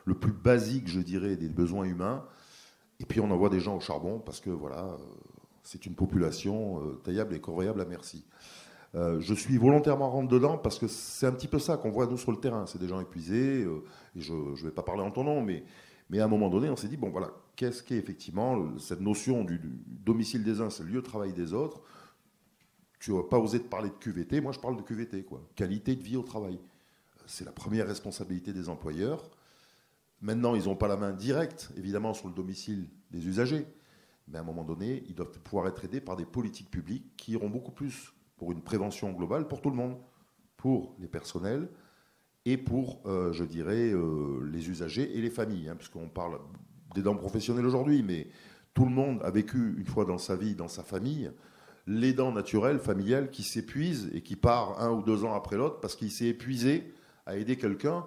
le plus basique, je dirais, des besoins humains. Et puis, on envoie des gens au charbon parce que, voilà, c'est une population taillable et corvéable à merci. Je suis volontairement rentre dedans parce que c'est un petit peu ça qu'on voit nous sur le terrain. C'est des gens épuisés, et je ne vais pas parler en ton nom, mais à un moment donné, on s'est dit, voilà, qu'est-ce qu'est effectivement cette notion du domicile des uns, c'est le lieu de travail des autres. Tu n'as pas osé te parler de QVT, moi je parle de QVT, quoi. Qualité de vie au travail. C'est la première responsabilité des employeurs. Maintenant, ils n'ont pas la main directe, évidemment, sur le domicile des usagers. Mais à un moment donné, ils doivent pouvoir être aidés par des politiques publiques qui iront beaucoup plus pour une prévention globale pour tout le monde, pour les personnels et pour, je dirais, les usagers et les familles, puisqu'on parle d'aidants professionnels aujourd'hui, mais tout le monde a vécu une fois dans sa vie, dans sa famille, l'aidant naturel, familial, qui s'épuise et qui part 1 ou 2 ans après l'autre parce qu'il s'est épuisé à aider quelqu'un,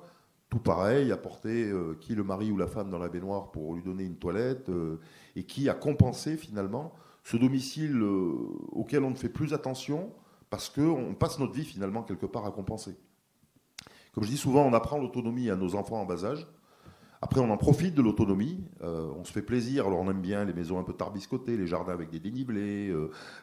tout pareil, à porter qui le mari ou la femme dans la baignoire pour lui donner une toilette, et qui a compensé finalement ce domicile auquel on ne fait plus attention parce qu'on passe notre vie finalement quelque part à compenser. Comme je dis souvent, on apprend l'autonomie à nos enfants en bas âge. Après, on en profite de l'autonomie. On se fait plaisir. Alors, on aime bien les maisons un peu tarbiscotées, les jardins avec des dénivelés,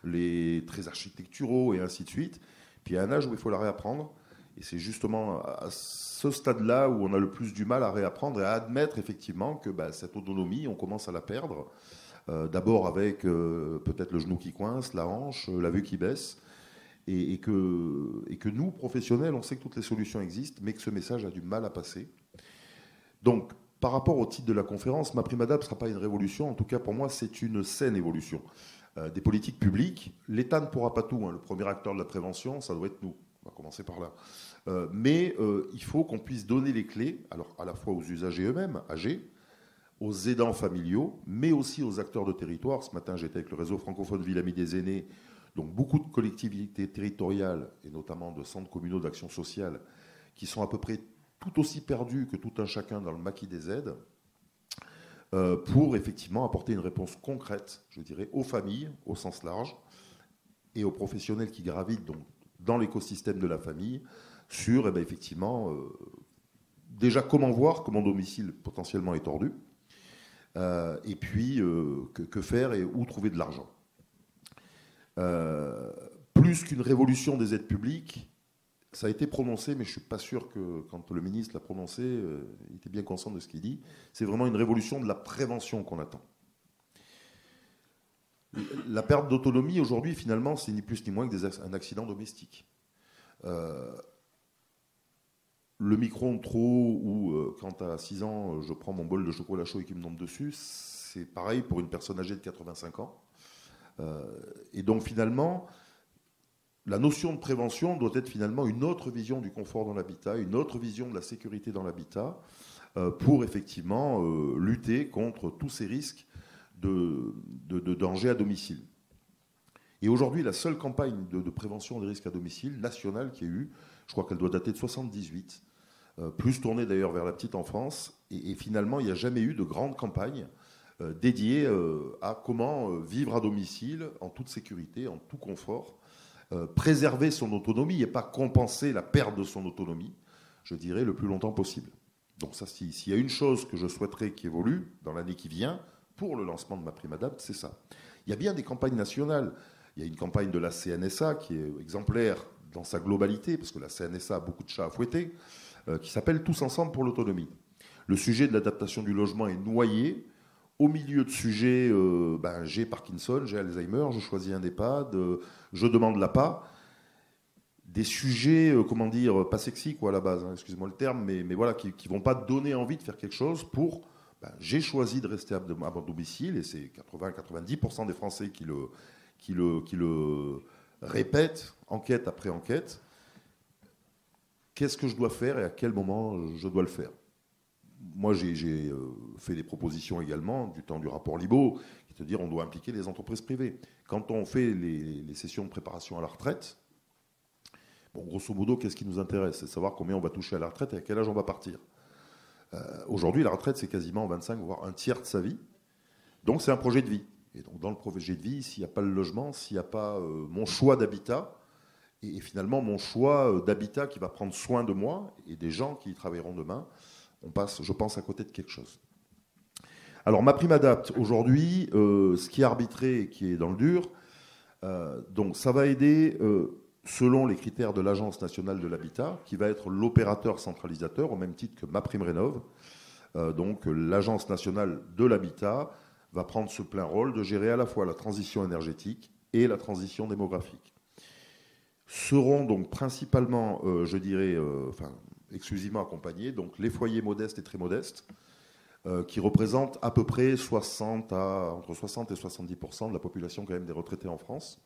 les traits architecturaux et ainsi de suite. Puis, il y a un âge où il faut la réapprendre. Et c'est justement à ce stade-là où on a le plus du mal à réapprendre et à admettre effectivement que cette autonomie, on commence à la perdre. D'abord avec peut-être le genou qui coince, la hanche, la vue qui baisse. Et que nous, professionnels, on sait que toutes les solutions existent, mais que ce message a du mal à passer. Donc, par rapport au titre de la conférence, MaPrimeAdapt ne sera pas une révolution. En tout cas, pour moi, c'est une saine évolution. Des politiques publiques, l'État ne pourra pas tout. Le premier acteur de la prévention, ça doit être nous. On va commencer par là. Mais il faut qu'on puisse donner les clés, alors à la fois aux usagers eux-mêmes, âgés, aux aidants familiaux, mais aussi aux acteurs de territoire. Ce matin, j'étais avec le réseau francophone Ville-Amie des aînés, donc beaucoup de collectivités territoriales, et notamment de centres communaux d'action sociale, qui sont à peu près tout aussi perdus que tout un chacun dans le maquis des aides, pour effectivement apporter une réponse concrète, je dirais, aux familles, au sens large, et aux professionnels qui gravitent donc, dans l'écosystème de la famille, sur effectivement, déjà comment voir que mon domicile potentiellement est tordu, et puis que faire et où trouver de l'argent. Plus qu'une révolution des aides publiques, ça a été prononcé, mais je ne suis pas sûr que quand le ministre l'a prononcé, il était bien conscient de ce qu'il dit. C'est vraiment une révolution de la prévention qu'on attend. La perte d'autonomie, aujourd'hui, finalement, c'est ni plus ni moins que un accident domestique. Le micro-ondes trop, ou quand à 6 ans, je prends mon bol de chocolat chaud et qu'il me tombe dessus, c'est pareil pour une personne âgée de 85 ans. Et donc, finalement, la notion de prévention doit être finalement une autre vision du confort dans l'habitat, une autre vision de la sécurité dans l'habitat, pour effectivement lutter contre tous ces risques de danger à domicile. Et aujourd'hui, la seule campagne de prévention des risques à domicile nationale qu'il y a eu, je crois qu'elle doit dater de 1978, plus tournée d'ailleurs vers la petite enfance, et finalement, il n'y a jamais eu de grande campagne dédiée à comment vivre à domicile en toute sécurité, en tout confort, préserver son autonomie et pas compenser la perte de son autonomie, je dirais, le plus longtemps possible. Donc ça, s'il y a une chose que je souhaiterais qui évolue dans l'année qui vient, pour le lancement de MaPrimeAdapt, c'est ça. Il y a bien des campagnes nationales. Il y a une campagne de la CNSA qui est exemplaire dans sa globalité, parce que la CNSA a beaucoup de chats à fouetter, qui s'appelle Tous ensemble pour l'autonomie. Le sujet de l'adaptation du logement est noyé au milieu de sujets, j'ai Parkinson, j'ai Alzheimer, je choisis un EHPAD, je demande l'APA. Des sujets, pas sexy quoi, à la base, excusez-moi le terme, mais voilà, qui ne vont pas donner envie de faire quelque chose pour... j'ai choisi de rester à mon domicile, et c'est 80-90% des Français qui le répètent, enquête après enquête. Qu'est-ce que je dois faire et à quel moment je dois le faire ? moi, j'ai fait des propositions également du temps du rapport Libaud, qui est de dire on doit impliquer les entreprises privées. Quand on fait les sessions de préparation à la retraite, bon, grosso modo, qu'est-ce qui nous intéresse? C'est de savoir combien on va toucher à la retraite et à quel âge on va partir. Aujourd'hui, la retraite, c'est quasiment 25, voire un tiers de sa vie. Donc, c'est un projet de vie. Et donc, dans le projet de vie, s'il n'y a pas le logement, s'il n'y a pas mon choix d'habitat, et finalement mon choix d'habitat qui va prendre soin de moi et des gens qui y travailleront demain, on passe, je pense, à côté de quelque chose. Alors, ma prime adapte, aujourd'hui, ce qui est arbitré et qui est dans le dur, donc ça va aider, selon les critères de l'Agence nationale de l'habitat, qui va être l'opérateur centralisateur, au même titre que MaPrimeRénov'. Donc, l'Agence nationale de l'habitat va prendre ce plein rôle de gérer à la fois la transition énergétique et la transition démographique. Seront donc principalement, je dirais, exclusivement accompagnés, donc les foyers modestes et très modestes, qui représentent à peu près entre 60 et 70% de la population quand même des retraités en France.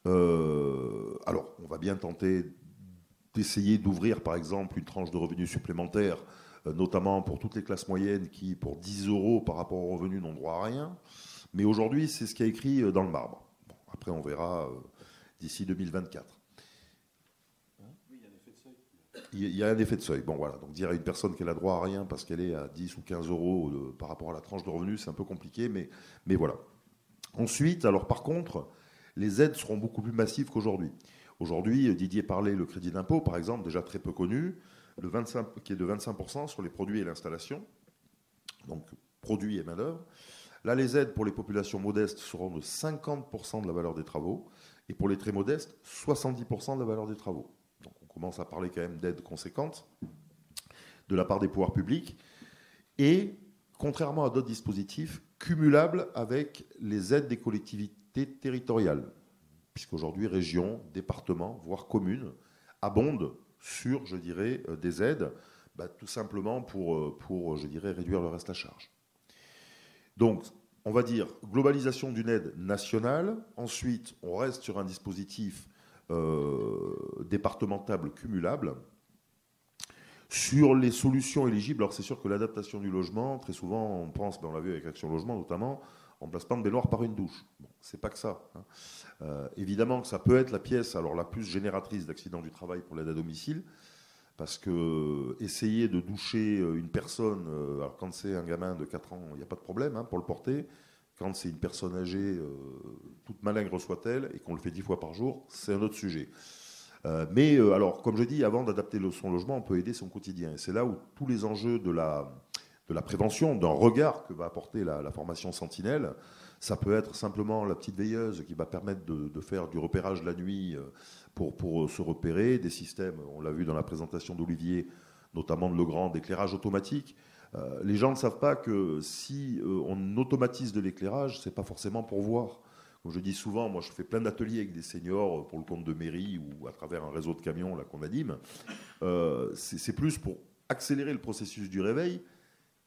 Alors, on va bien tenter d'essayer d'ouvrir, par exemple, une tranche de revenus supplémentaires, notamment pour toutes les classes moyennes qui, pour 10 € par rapport aux revenus, n'ont droit à rien. Mais aujourd'hui, c'est ce qui est écrit dans le marbre. Bon, après, on verra d'ici 2024. Il y a un effet de seuil. Bon, voilà. Donc, dire à une personne qu'elle a droit à rien parce qu'elle est à 10 ou 15 € par rapport à la tranche de revenus, c'est un peu compliqué, mais voilà. Ensuite, alors par contre, les aides seront beaucoup plus massives qu'aujourd'hui. Aujourd'hui, Didier parlait le crédit d'impôt, par exemple, déjà très peu connu, qui est de 25% sur les produits et l'installation, donc produits et main-d'œuvre. Là, les aides pour les populations modestes seront de 50% de la valeur des travaux, et pour les très modestes, 70% de la valeur des travaux. Donc on commence à parler quand même d'aides conséquentes de la part des pouvoirs publics, et contrairement à d'autres dispositifs, cumulables avec les aides des collectivités territoriales, puisqu'aujourd'hui, régions, départements, voire communes, abondent sur, je dirais, des aides, tout simplement pour, je dirais, réduire le reste à charge. Donc, on va dire globalisation d'une aide nationale. Ensuite, on reste sur un dispositif départemental cumulable. Sur les solutions éligibles, alors c'est sûr que l'adaptation du logement, très souvent, on pense, on l'a vu avec Action Logement notamment, remplacement de baignoire par une douche. Bon, c'est pas que ça. Évidemment que ça peut être la pièce alors la plus génératrice d'accidents du travail pour l'aide à domicile, parce que essayer de doucher une personne, alors quand c'est un gamin de 4 ans, il n'y a pas de problème pour le porter. Quand c'est une personne âgée, toute malingre soit-elle, et qu'on le fait 10 fois par jour, c'est un autre sujet. Mais alors, comme je dis, avant d'adapter son logement, on peut aider son quotidien. Et c'est là où tous les enjeux de la prévention, d'un regard que va apporter la formation Sentinelle, ça peut être simplement la petite veilleuse qui va permettre de faire du repérage la nuit pour se repérer, des systèmes, on l'a vu dans la présentation d'Olivier, notamment de Legrand, d'éclairage automatique. Les gens ne savent pas que si on automatise de l'éclairage, c'est pas forcément pour voir. Comme je dis souvent, moi je fais plein d'ateliers avec des seniors pour le compte de mairie ou à travers un réseau de camions là, qu'on anime. C'est plus pour accélérer le processus du réveil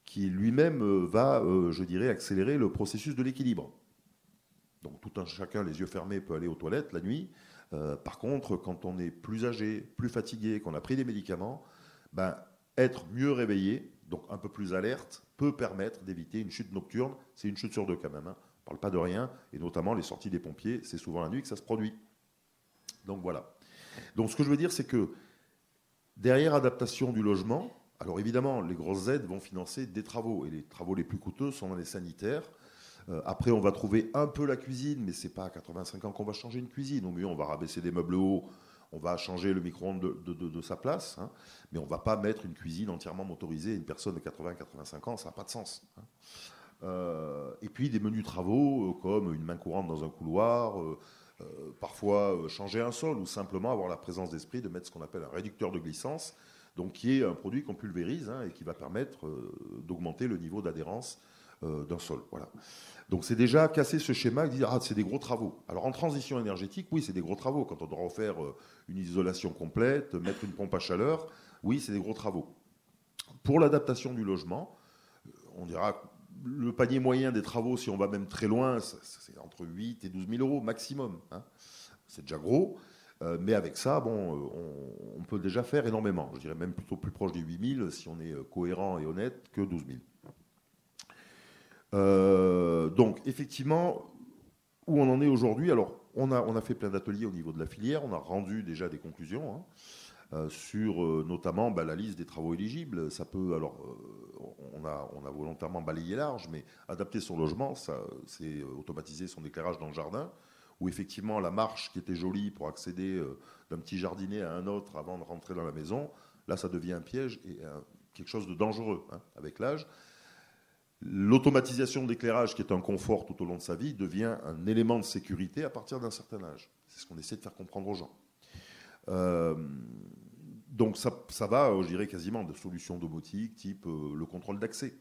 qui lui-même va, je dirais, accélérer le processus de l'équilibre. Donc tout un chacun, les yeux fermés, peut aller aux toilettes la nuit. Par contre, quand on est plus âgé, plus fatigué, qu'on a pris des médicaments, être mieux réveillé, donc un peu plus alerte, peut permettre d'éviter une chute nocturne. C'est une chute sur deux quand même. On ne parle pas de rien, et notamment les sorties des pompiers, c'est souvent la nuit que ça se produit. Donc voilà. Donc ce que je veux dire, c'est que derrière adaptation du logement, alors évidemment, les grosses aides vont financer des travaux, et les travaux les plus coûteux sont dans les sanitaires. Après, on va trouver un peu la cuisine, mais ce n'est pas à 85 ans qu'on va changer une cuisine. Au mieux, on va rabaisser des meubles hauts, on va changer le micro-ondes de sa place, mais on ne va pas mettre une cuisine entièrement motorisée à une personne de 80-85 ans, ça n'a pas de sens. Et puis des menus travaux, comme une main courante dans un couloir, parfois changer un sol, ou simplement avoir la présence d'esprit de mettre ce qu'on appelle un réducteur de glissance, donc qui est un produit qu'on pulvérise et qui va permettre d'augmenter le niveau d'adhérence d'un sol. Voilà. Donc c'est déjà casser ce schéma et dire c'est des gros travaux. Alors en transition énergétique, oui, c'est des gros travaux. Quand on doit refaire une isolation complète, mettre une pompe à chaleur, oui, c'est des gros travaux. Pour l'adaptation du logement, on dira le panier moyen des travaux, si on va même très loin, c'est entre 8 et 12 000 € maximum. C'est déjà gros. Mais avec ça, bon, on peut déjà faire énormément. Je dirais même plutôt plus proche des 8 000 si on est cohérent et honnête que 12 000. Donc, effectivement, où on en est aujourd'hui, alors on a fait plein d'ateliers au niveau de la filière, on a rendu déjà des conclusions sur notamment la liste des travaux éligibles. Ça peut, alors, on a volontairement balayé large, mais adapter son logement, c'est automatiser son éclairage dans le jardin, où effectivement la marche qui était jolie pour accéder d'un petit jardinet à un autre avant de rentrer dans la maison, là ça devient un piège et quelque chose de dangereux avec l'âge. L'automatisation de l'éclairage, qui est un confort tout au long de sa vie, devient un élément de sécurité à partir d'un certain âge. C'est ce qu'on essaie de faire comprendre aux gens. Donc ça va, je dirais, quasiment de solutions domotiques, type le contrôle d'accès.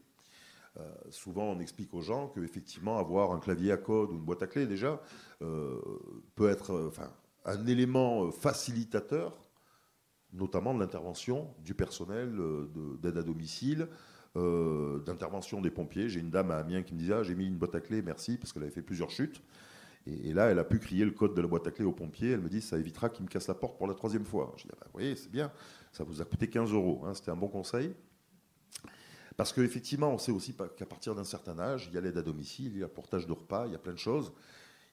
Souvent, on explique aux gens qu'effectivement, avoir un clavier à code ou une boîte à clé, déjà, peut être un élément facilitateur, notamment de l'intervention du personnel d'aide à domicile, d'intervention des pompiers. J'ai une dame à Amiens qui me disait « j'ai mis une boîte à clé, merci », parce qu'elle avait fait plusieurs chutes. Et là, elle a pu crier le code de la boîte à clé aux pompiers. Elle me dit « ça évitera qu'il me casse la porte pour la 3e fois ». Je dis « vous voyez, c'est bien, ça vous a coûté 15 €. C'était un bon conseil. Parce qu'effectivement, on sait aussi qu'à partir d'un certain âge, il y a l'aide à domicile, il y a le portage de repas, il y a plein de choses.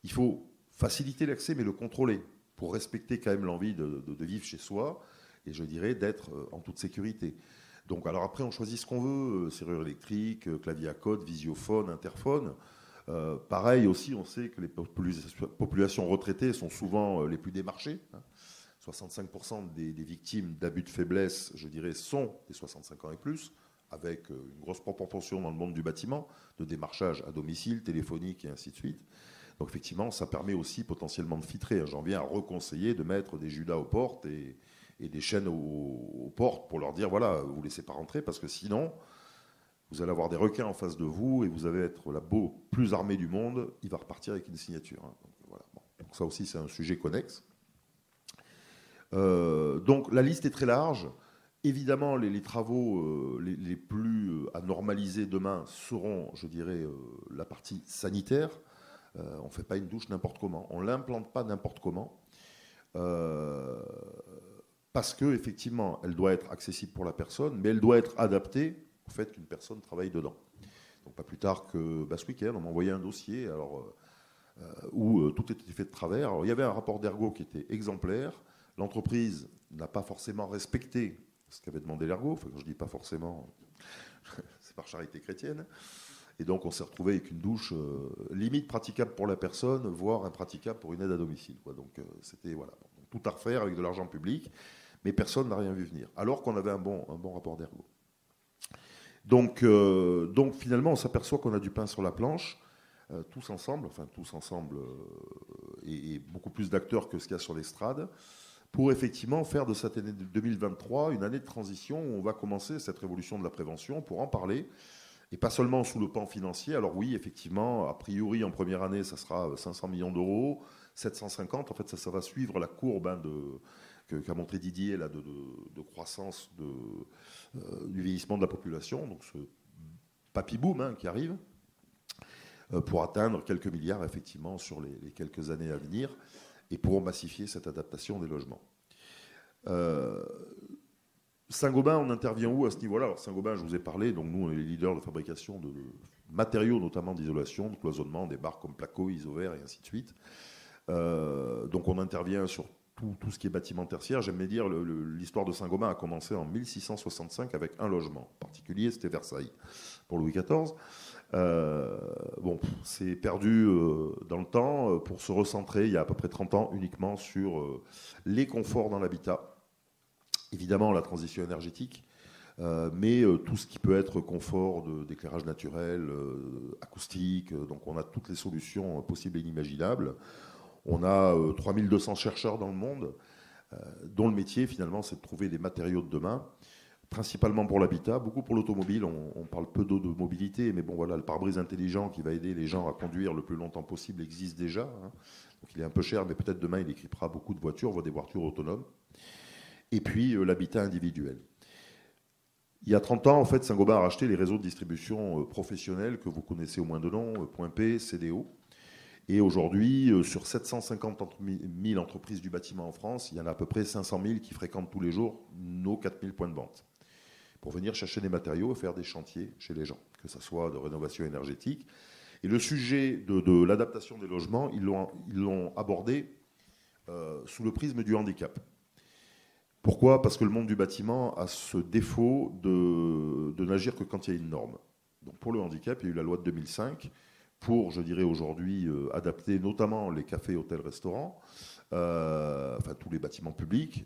Il faut faciliter l'accès, mais le contrôler, pour respecter quand même l'envie de vivre chez soi, et je dirais d'être en toute sécurité. Donc, alors après, on choisit ce qu'on veut, serrure électrique, clavier à code, visiophone, interphone. Pareil aussi, on sait que les populations retraitées sont souvent les plus démarchées. 65% des victimes d'abus de faiblesse, je dirais, sont des 65 ans et plus, avec une grosse proportion dans le monde du bâtiment, de démarchage à domicile, téléphonique et ainsi de suite. Donc effectivement, ça permet aussi potentiellement de filtrer. J'en viens à reconseiller de mettre des Judas aux portes et des chaînes aux portes pour leur dire, voilà, vous ne laissez pas rentrer, parce que sinon, vous allez avoir des requins en face de vous et vous allez être la plus armée du monde, il va repartir avec une signature. Donc, voilà. Donc ça aussi, c'est un sujet connexe. Donc la liste est très large. Évidemment, les travaux les plus à normaliser demain seront, je dirais, la partie sanitaire. On ne fait pas une douche n'importe comment. On ne l'implante pas n'importe comment. Parce qu'effectivement, elle doit être accessible pour la personne, mais elle doit être adaptée au fait qu'une personne travaille dedans. Donc pas plus tard que ce week-end, on m'a envoyé un dossier où tout était fait de travers. Alors, il y avait un rapport d'ergo qui était exemplaire. L'entreprise n'a pas forcément respecté ce qu'avait demandé l'ergo. Enfin, quand je dis pas forcément, c'est par charité chrétienne. Et donc, on s'est retrouvé avec une douche limite praticable pour la personne, voire impraticable pour une aide à domicile. Donc, c'était voilà, tout à refaire avec de l'argent public, mais personne n'a rien vu venir, alors qu'on avait un bon rapport d'ergo. Donc, finalement, on s'aperçoit qu'on a du pain sur la planche, tous ensemble, et beaucoup plus d'acteurs que ce qu'il y a sur l'estrade, pour effectivement faire de cette année 2023 une année de transition où on va commencer cette révolution de la prévention pour en parler, et pas seulement sous le pan financier. Alors oui, effectivement, a priori, en première année, ça sera 500 millions d'euros, 750, en fait, ça va suivre la courbe qu'a montré Didier là, de croissance du vieillissement de la population, donc ce papy-boom qui arrive, pour atteindre quelques milliards, effectivement, sur les quelques années à venir, et pour massifier cette adaptation des logements. Saint-Gobain, on intervient où à ce niveau-là? Alors Saint-Gobain, je vous ai parlé, donc nous, on est les leaders de fabrication de matériaux, notamment d'isolation, de cloisonnement, des barres comme Placo, Isover et ainsi de suite. Donc on intervient sur tout ce qui est bâtiment tertiaire. J'aime bien dire, l'histoire de Saint-Gobain a commencé en 1665 avec un logement. En particulier, c'était Versailles, pour Louis XIV. C'est perdu dans le temps pour se recentrer, il y a à peu près 30 ans, uniquement sur les conforts dans l'habitat. Évidemment, la transition énergétique, mais tout ce qui peut être confort d'éclairage naturel, acoustique. Donc on a toutes les solutions possibles et inimaginables. On a 3200 chercheurs dans le monde, dont le métier, finalement, c'est de trouver des matériaux de demain, principalement pour l'habitat, beaucoup pour l'automobile. On parle peu de mobilité, mais bon, voilà, le pare-brise intelligent qui va aider les gens à conduire le plus longtemps possible existe déjà. Donc il est un peu cher, mais peut-être demain, il équipera beaucoup de voitures, on voit des voitures autonomes. Et puis l'habitat individuel. Il y a 30 ans, en fait, Saint-Gobain a racheté les réseaux de distribution professionnels que vous connaissez au moins de nom, Point P, CDO. Et aujourd'hui, sur 750 000 entreprises du bâtiment en France, il y en a à peu près 500 000 qui fréquentent tous les jours nos 4 000 points de vente pour venir chercher des matériaux et faire des chantiers chez les gens, que ce soit de rénovation énergétique. Et le sujet de l'adaptation des logements, ils l'ont abordé sous le prisme du handicap. Pourquoi ? Parce que le monde du bâtiment a ce défaut de n'agir que quand il y a une norme. Donc pour le handicap, il y a eu la loi de 2005 pour, je dirais aujourd'hui, adapter notamment les cafés, hôtels, restaurants, enfin tous les bâtiments publics,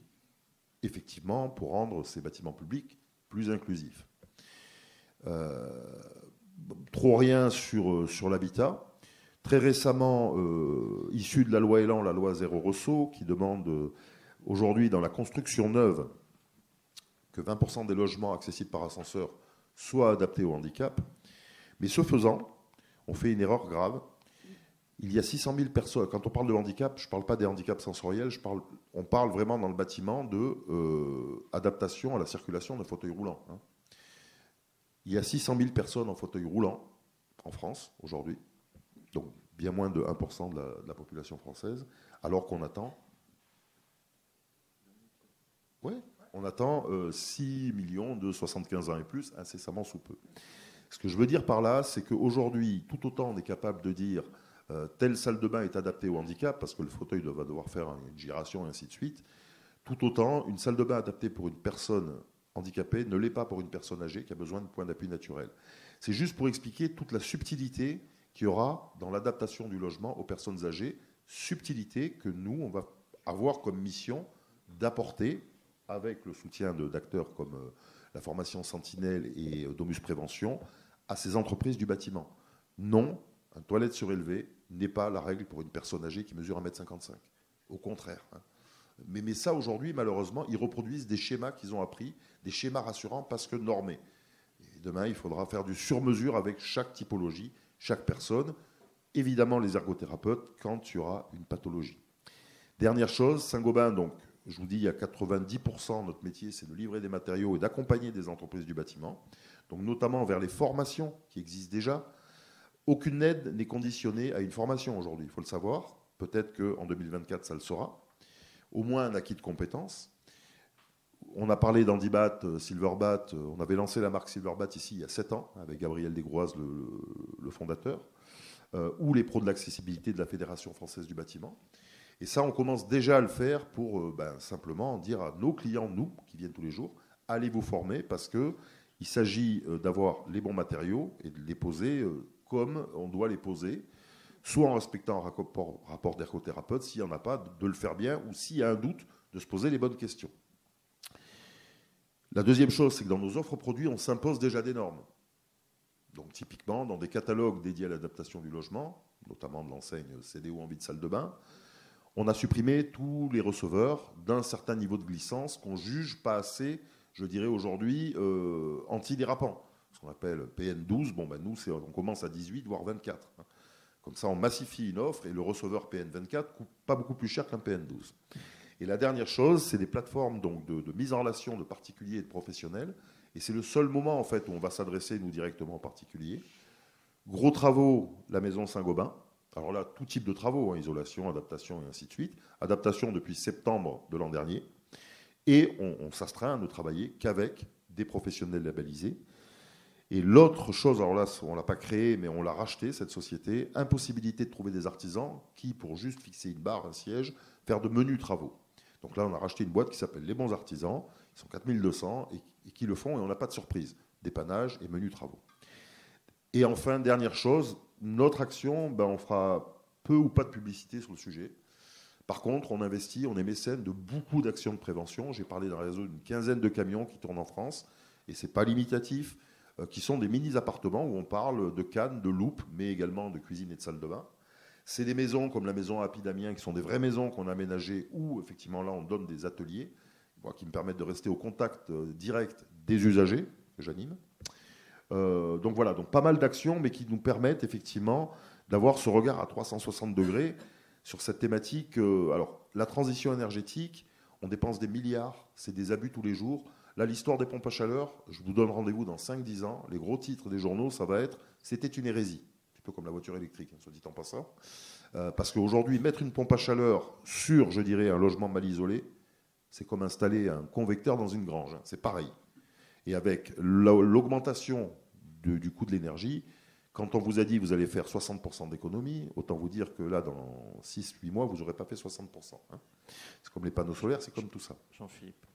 effectivement, pour rendre ces bâtiments publics plus inclusifs. Trop rien sur l'habitat. Très récemment, issu de la loi Elan, la loi Zéro Ressaut, qui demande aujourd'hui dans la construction neuve que 20% des logements accessibles par ascenseur soient adaptés au handicap. Mais ce faisant, on fait une erreur grave. Il y a 600 000 personnes. Quand on parle de handicap, je ne parle pas des handicaps sensoriels, on parle vraiment dans le bâtiment d'adaptation à la circulation d'un fauteuil roulant. Hein. Il y a 600 000 personnes en fauteuil roulant en France aujourd'hui, donc bien moins de 1% de la population française, alors qu'on attend... Ouais, on attend 6 millions de 75 ans et plus, incessamment sous peu. Ce que je veux dire par là, c'est qu'aujourd'hui, tout autant on est capable de dire telle salle de bain est adaptée au handicap, parce que le fauteuil va devoir faire une giration et ainsi de suite, tout autant une salle de bain adaptée pour une personne handicapée ne l'est pas pour une personne âgée qui a besoin de points d'appui naturels. C'est juste pour expliquer toute la subtilité qu'il y aura dans l'adaptation du logement aux personnes âgées, subtilité que nous, on va avoir comme mission d'apporter avec le soutien d'acteurs comme la formation Sentinelle et Domus Prévention, à ces entreprises du bâtiment. Non, une toilette surélevée n'est pas la règle pour une personne âgée qui mesure 1,55 m. Au contraire. Hein. Mais ça, aujourd'hui, malheureusement, ils reproduisent des schémas qu'ils ont appris, des schémas rassurants parce que normés. Et demain, il faudra faire du sur-mesure avec chaque typologie, chaque personne. Évidemment, les ergothérapeutes, quand il y aura une pathologie. Dernière chose, Saint-Gobain, donc, je vous dis, il y a 90%, notre métier, c'est de livrer des matériaux et d'accompagner des entreprises du bâtiment. Donc, notamment vers les formations qui existent déjà. Aucune aide n'est conditionnée à une formation aujourd'hui, il faut le savoir. Peut-être qu'en 2024, ça le sera. Au moins un acquis de compétences. On a parlé d'Handibat, Silverbat. On avait lancé la marque Silverbat ici il y a 7 ans, avec Gabriel Desgroises, le fondateur, ou les pros de l'accessibilité de la Fédération française du bâtiment. Et ça, on commence déjà à le faire pour simplement dire à nos clients, nous, qui viennent tous les jours, allez vous former, parce qu'il s'agit d'avoir les bons matériaux et de les poser comme on doit les poser, soit en respectant un rapport d'ergothérapeute, s'il n'y en a pas, de le faire bien, ou s'il y a un doute, de se poser les bonnes questions. La deuxième chose, c'est que dans nos offres produits, on s'impose déjà des normes. Donc typiquement, dans des catalogues dédiés à l'adaptation du logement, notamment de l'enseigne CDO Envie de salle de bain, on a supprimé tous les receveurs d'un certain niveau de glissance qu'on juge pas assez, je dirais aujourd'hui, antidérapant. Ce qu'on appelle PN12, nous, on commence à 18, voire 24. Comme ça, on massifie une offre et le receveur PN24 coûte pas beaucoup plus cher qu'un PN12. Et la dernière chose, c'est des plateformes donc, de mise en relation de particuliers et de professionnels. Et c'est le seul moment, en fait, où on va s'adresser, nous, directement aux particuliers. Gros travaux, la maison Saint-Gobain. Alors là, tout type de travaux, isolation, adaptation et ainsi de suite. Adaptation depuis septembre de l'an dernier. Et on s'astreint à ne travailler qu'avec des professionnels labellisés. Et l'autre chose, alors là, on ne l'a pas créé, mais on l'a racheté, cette société, impossibilité de trouver des artisans qui, pour juste fixer une barre, un siège, faire de menus travaux. Donc là, on a racheté une boîte qui s'appelle Les Bons Artisans, ils sont 4200 et qui le font, et on n'a pas de surprise, dépannage et menus travaux. Et enfin, dernière chose, notre action, on fera peu ou pas de publicité sur le sujet. Par contre, on investit, on est mécène de beaucoup d'actions de prévention. J'ai parlé d'un réseau d'une 15aine de camions qui tournent en France, et ce n'est pas limitatif, qui sont des mini-appartements où on parle de cannes, de loupes, mais également de cuisine et de salle de bain. C'est des maisons comme la maison Happy d'Amiens, qui sont des vraies maisons qu'on a aménagées, où effectivement là on donne des ateliers qui me permettent de rester au contact direct des usagers que j'anime. Donc voilà, donc pas mal d'actions, mais qui nous permettent effectivement d'avoir ce regard à 360 degrés sur cette thématique. Alors la transition énergétique, on dépense des milliards, c'est des abus tous les jours. Là, l'histoire des pompes à chaleur, je vous donne rendez-vous dans 5-10 ans. Les gros titres des journaux, ça va être « C'était une hérésie ». Un peu comme la voiture électrique, soit dit en passant. Parce qu'aujourd'hui, mettre une pompe à chaleur sur, je dirais, un logement mal isolé, c'est comme installer un convecteur dans une grange. C'est pareil. Et avec l'augmentation du coût de l'énergie, quand on vous a dit que vous allez faire 60% d'économie, autant vous dire que là, dans 6-8 mois, vous n'aurez pas fait 60%. Hein. C'est comme les panneaux solaires, c'est comme tout ça. Jean-Philippe.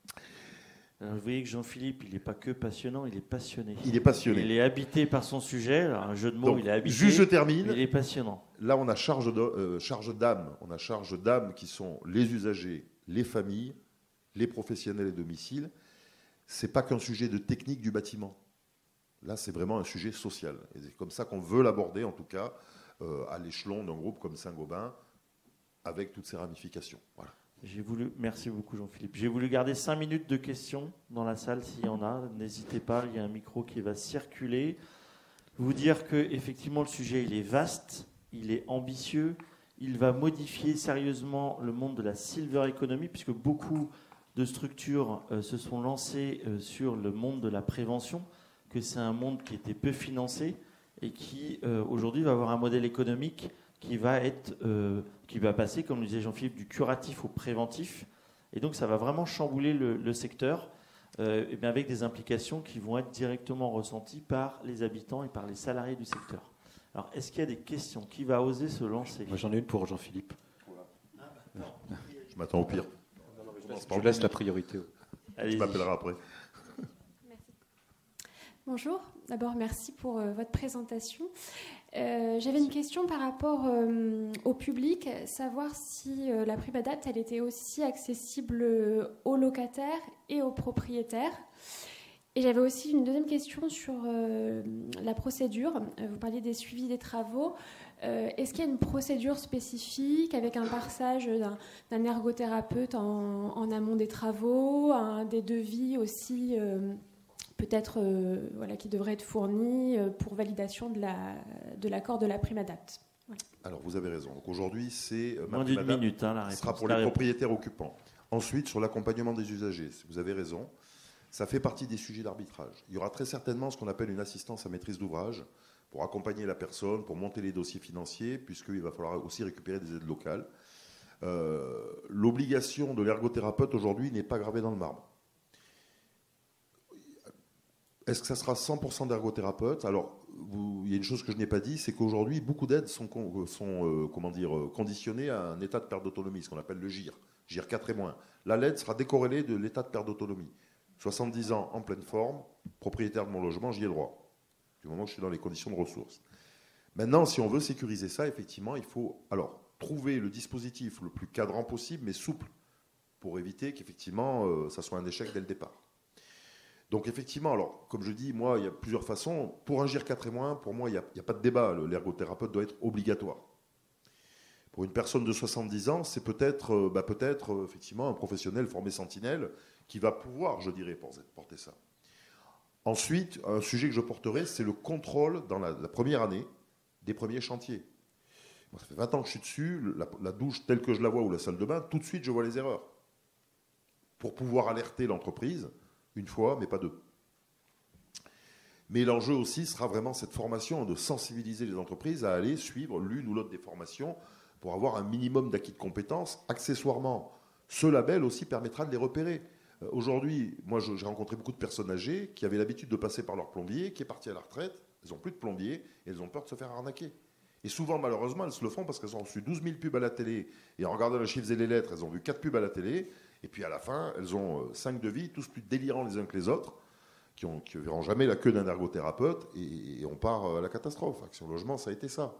Alors, vous voyez que Jean-Philippe, il n'est pas que passionnant, il est passionné. Il est passionné. Il est habité par son sujet. Alors, un jeu de mots, Donc, il est habité. juste je termine. Il est passionnant. Là, on a charge d'âme. On a charge d'âme qui sont les usagers, les familles, les professionnels et domiciles. Ce n'est pas qu'un sujet de technique du bâtiment. Là, c'est vraiment un sujet social. Et c'est comme ça qu'on veut l'aborder, en tout cas, à l'échelon d'un groupe comme Saint-Gobain, avec toutes ses ramifications. Voilà. Merci beaucoup Jean-Philippe. J'ai voulu garder 5 minutes de questions dans la salle s'il y en a. N'hésitez pas, il y a un micro qui va circuler. Vous dire que effectivement le sujet il est vaste, il est ambitieux, il va modifier sérieusement le monde de la silver economy puisque beaucoup de structures se sont lancées sur le monde de la prévention, que c'est un monde qui était peu financé et qui aujourd'hui va avoir un modèle économique qui va passer, comme le disait Jean-Philippe, du curatif au préventif. Et donc, ça va vraiment chambouler le secteur et bien avec des implications qui vont être directement ressenties par les habitants et par les salariés du secteur. Alors, est-ce qu'il y a des questions? Qui va oser se lancer? Moi, j'en ai une pour Jean-Philippe. Je m'attends au pire. Je laisse la priorité. Je m'appellerai après. Merci. Bonjour. D'abord, merci pour votre présentation. J'avais une question par rapport au public, savoir si la prime adapte, elle était aussi accessible aux locataires et aux propriétaires. Et j'avais aussi une deuxième question sur la procédure. Vous parliez des suivis des travaux. Est-ce qu'il y a une procédure spécifique avec un passage d'un ergothérapeute en amont des travaux, des devis aussi peut-être qui devrait être fourni pour validation de l'accord de la prime adapte. Voilà. Alors, vous avez raison. Donc, aujourd'hui, c'est moins d'une minute, la réponse. Ce sera pour les propriétaires occupants. Ensuite, sur l'accompagnement des usagers, vous avez raison, ça fait partie des sujets d'arbitrage. Il y aura très certainement ce qu'on appelle une assistance à maîtrise d'ouvrage pour accompagner la personne, pour monter les dossiers financiers, puisqu'il va falloir aussi récupérer des aides locales. L'obligation de l'ergothérapeute aujourd'hui n'est pas gravée dans le marbre. Est-ce que ça sera 100% d'ergothérapeutes? Alors, il y a une chose que je n'ai pas dit, c'est qu'aujourd'hui, beaucoup d'aides sont conditionnées à un état de perte d'autonomie, ce qu'on appelle le GIR, GIR 4 et moins. Là, l'aide sera décorrélée de l'état de perte d'autonomie. 70 ans en pleine forme, propriétaire de mon logement, j'y ai droit, du moment que je suis dans les conditions de ressources. Maintenant, si on veut sécuriser ça, effectivement, il faut trouver le dispositif le plus cadrant possible, mais souple, pour éviter qu'effectivement, ça soit un échec dès le départ. Donc effectivement, alors comme je dis, moi, il y a plusieurs façons. Pour un GIR 4 et moins, pour moi, il n'y a pas de débat. L'ergothérapeute doit être obligatoire. Pour une personne de 70 ans, c'est peut-être effectivement un professionnel formé sentinelle qui va pouvoir, je dirais, porter ça. Ensuite, un sujet que je porterai, c'est le contrôle dans la première année des premiers chantiers. Moi, ça fait 20 ans que je suis dessus, la douche telle que je la vois ou la salle de bain, tout de suite, je vois les erreurs. Pour pouvoir alerter l'entreprise, une fois, mais pas deux. Mais l'enjeu aussi sera vraiment cette formation de sensibiliser les entreprises à aller suivre l'une ou l'autre des formations pour avoir un minimum d'acquis de compétences. Accessoirement, ce label aussi permettra de les repérer. Aujourd'hui, moi, j'ai rencontré beaucoup de personnes âgées qui avaient l'habitude de passer par leur plombier, qui est parti à la retraite. Elles n'ont plus de plombier et elles ont peur de se faire arnaquer. Et souvent, malheureusement, elles se le font parce qu'elles ont reçu 12 000 pubs à la télé. Et en regardant les chiffres et les lettres, elles ont vu 4 pubs à la télé. Et puis à la fin, elles ont 5 devis, tous plus délirants les uns que les autres, qui ne verront jamais la queue d'un ergothérapeute. Et on part à la catastrophe. Action Logement, ça a été ça.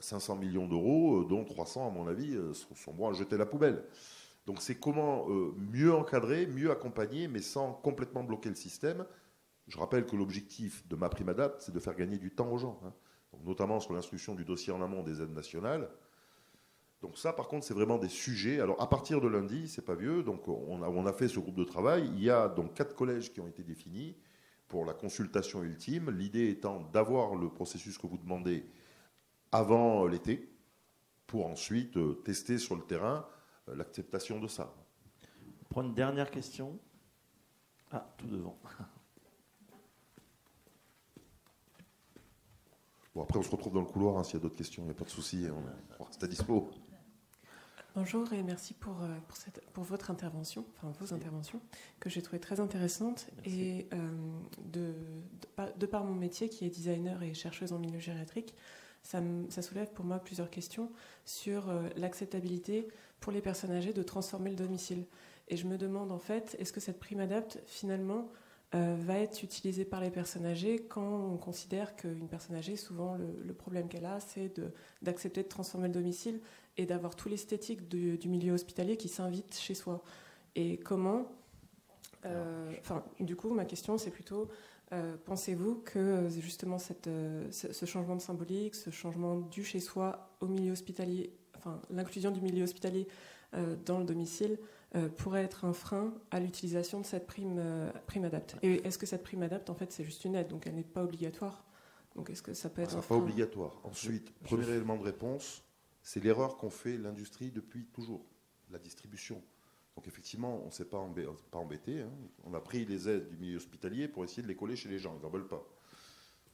500 millions d'euros, dont 300, à mon avis, sont bons à jeter à la poubelle. Donc c'est comment mieux encadrer, mieux accompagner, mais sans complètement bloquer le système. Je rappelle que l'objectif de MaPrimeAdapt', c'est de faire gagner du temps aux gens, donc, notamment sur l'instruction du dossier en amont des aides nationales. Donc ça, par contre, c'est vraiment des sujets. Alors à partir de lundi, c'est pas vieux, donc on a fait ce groupe de travail. Il y a donc 4 collèges qui ont été définis pour la consultation ultime. L'idée étant d'avoir le processus que vous demandez avant l'été, pour ensuite tester sur le terrain l'acceptation de ça. On prend une dernière question. Ah, tout devant. Bon, après, on se retrouve dans le couloir, hein, s'il y a d'autres questions, il n'y a pas de souci, on reste à dispo. Bonjour et merci pour votre intervention, enfin vos interventions, que j'ai trouvées très intéressantes. Merci. Et de par mon métier qui est designer et chercheuse en milieu gériatrique, ça soulève pour moi plusieurs questions sur l'acceptabilité pour les personnes âgées de transformer le domicile. Et je me demande en fait, est-ce que cette prime adapt finalement va être utilisée par les personnes âgées quand on considère qu'une personne âgée, souvent le problème qu'elle a, c'est d'accepter de transformer le domicile et d'avoir tout l'esthétique du milieu hospitalier qui s'invite chez soi. Et comment du coup, ma question, c'est plutôt, pensez-vous que justement ce changement de symbolique, ce changement du chez soi au milieu hospitalier, enfin l'inclusion du milieu hospitalier dans le domicile, pourrait être un frein à l'utilisation de cette prime adapt. Et est-ce que cette prime adapt, en fait, c'est juste une aide, donc elle n'est pas obligatoire? Donc est-ce que ça peut être un frein? Pas obligatoire. Ensuite, premier élément de réponse, c'est l'erreur qu'ont fait l'industrie depuis toujours, la distribution. Donc effectivement, on ne s'est pas embêté. Hein. On a pris les aides du milieu hospitalier pour essayer de les coller chez les gens. Ils n'en veulent pas.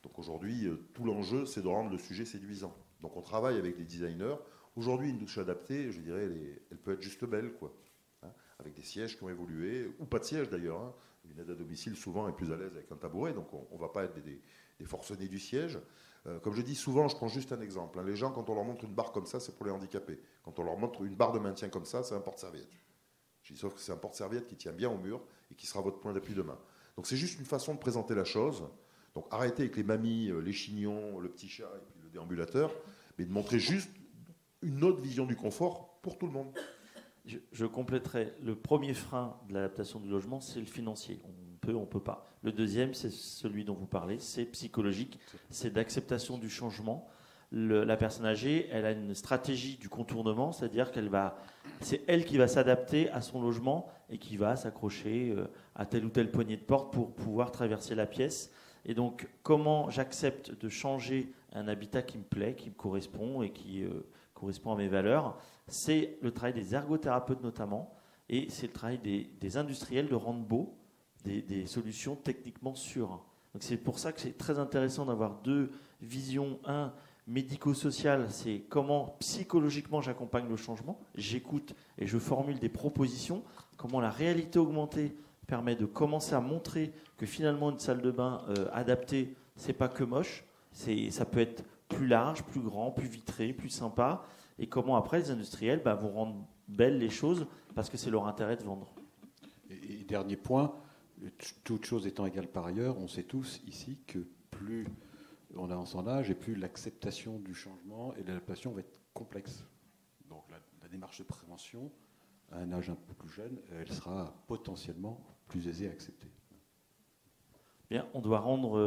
Donc aujourd'hui, tout l'enjeu, c'est de rendre le sujet séduisant. Donc on travaille avec les designers. Aujourd'hui, une douche adaptée, je dirais, elle peut être juste belle, quoi. Hein, avec des sièges qui ont évolué, ou pas de sièges d'ailleurs. Hein. Une aide à domicile, souvent, est plus à l'aise avec un tabouret, donc on ne va pas être des forcenés du siège. Comme je dis souvent, je prends juste un exemple. Hein. Les gens, quand on leur montre une barre comme ça, c'est pour les handicapés. Quand on leur montre une barre de maintien comme ça, c'est un porte-serviette. Je dis sauf que c'est un porte-serviette qui tient bien au mur et qui sera votre point d'appui demain. Donc c'est juste une façon de présenter la chose. Donc arrêtez avec les mamies, les chignons, le petit chat et puis le déambulateur, mais de montrer juste une autre vision du confort pour tout le monde. Je compléterai. Le premier frein de l'adaptation du logement, c'est le financier. On peut pas. Le deuxième, c'est celui dont vous parlez, c'est psychologique, c'est d'acceptation du changement. La personne âgée, elle a une stratégie du contournement, c'est-à-dire c'est elle qui va s'adapter à son logement et qui va s'accrocher à telle ou telle poignée de porte pour pouvoir traverser la pièce. Et donc, comment j'accepte de changer un habitat qui me plaît, qui me correspond et qui correspond à mes valeurs, c'est le travail des ergothérapeutes notamment, et c'est le travail des industriels de rendre beau des solutions techniquement sûres. Donc c'est pour ça que c'est très intéressant d'avoir deux visions. Un, médico-social, c'est comment psychologiquement j'accompagne le changement, j'écoute et je formule des propositions, comment la réalité augmentée permet de commencer à montrer que finalement une salle de bain adaptée, c'est pas que moche, ça peut être plus large, plus grand, plus vitré, plus sympa, et comment après les industriels vont rendre belles les choses parce que c'est leur intérêt de vendre. Et dernier point, toute chose étant égale par ailleurs, on sait tous ici que plus on avance en âge et plus l'acceptation du changement et de l'adaptation va être complexe. Donc la démarche de prévention, à un âge un peu plus jeune, elle sera potentiellement plus aisée à accepter. Bien, on doit rendre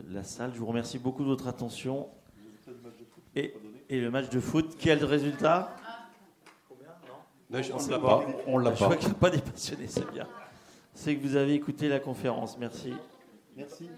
la salle. Je vous remercie beaucoup de votre attention. Et le match de foot, quel résultat? Combien? Non, on ne l'a pas. On l'a pas. Je vois qu'il n'y a pas des passionnés, c'est bien. C'est que vous avez écouté la conférence. Merci. Merci.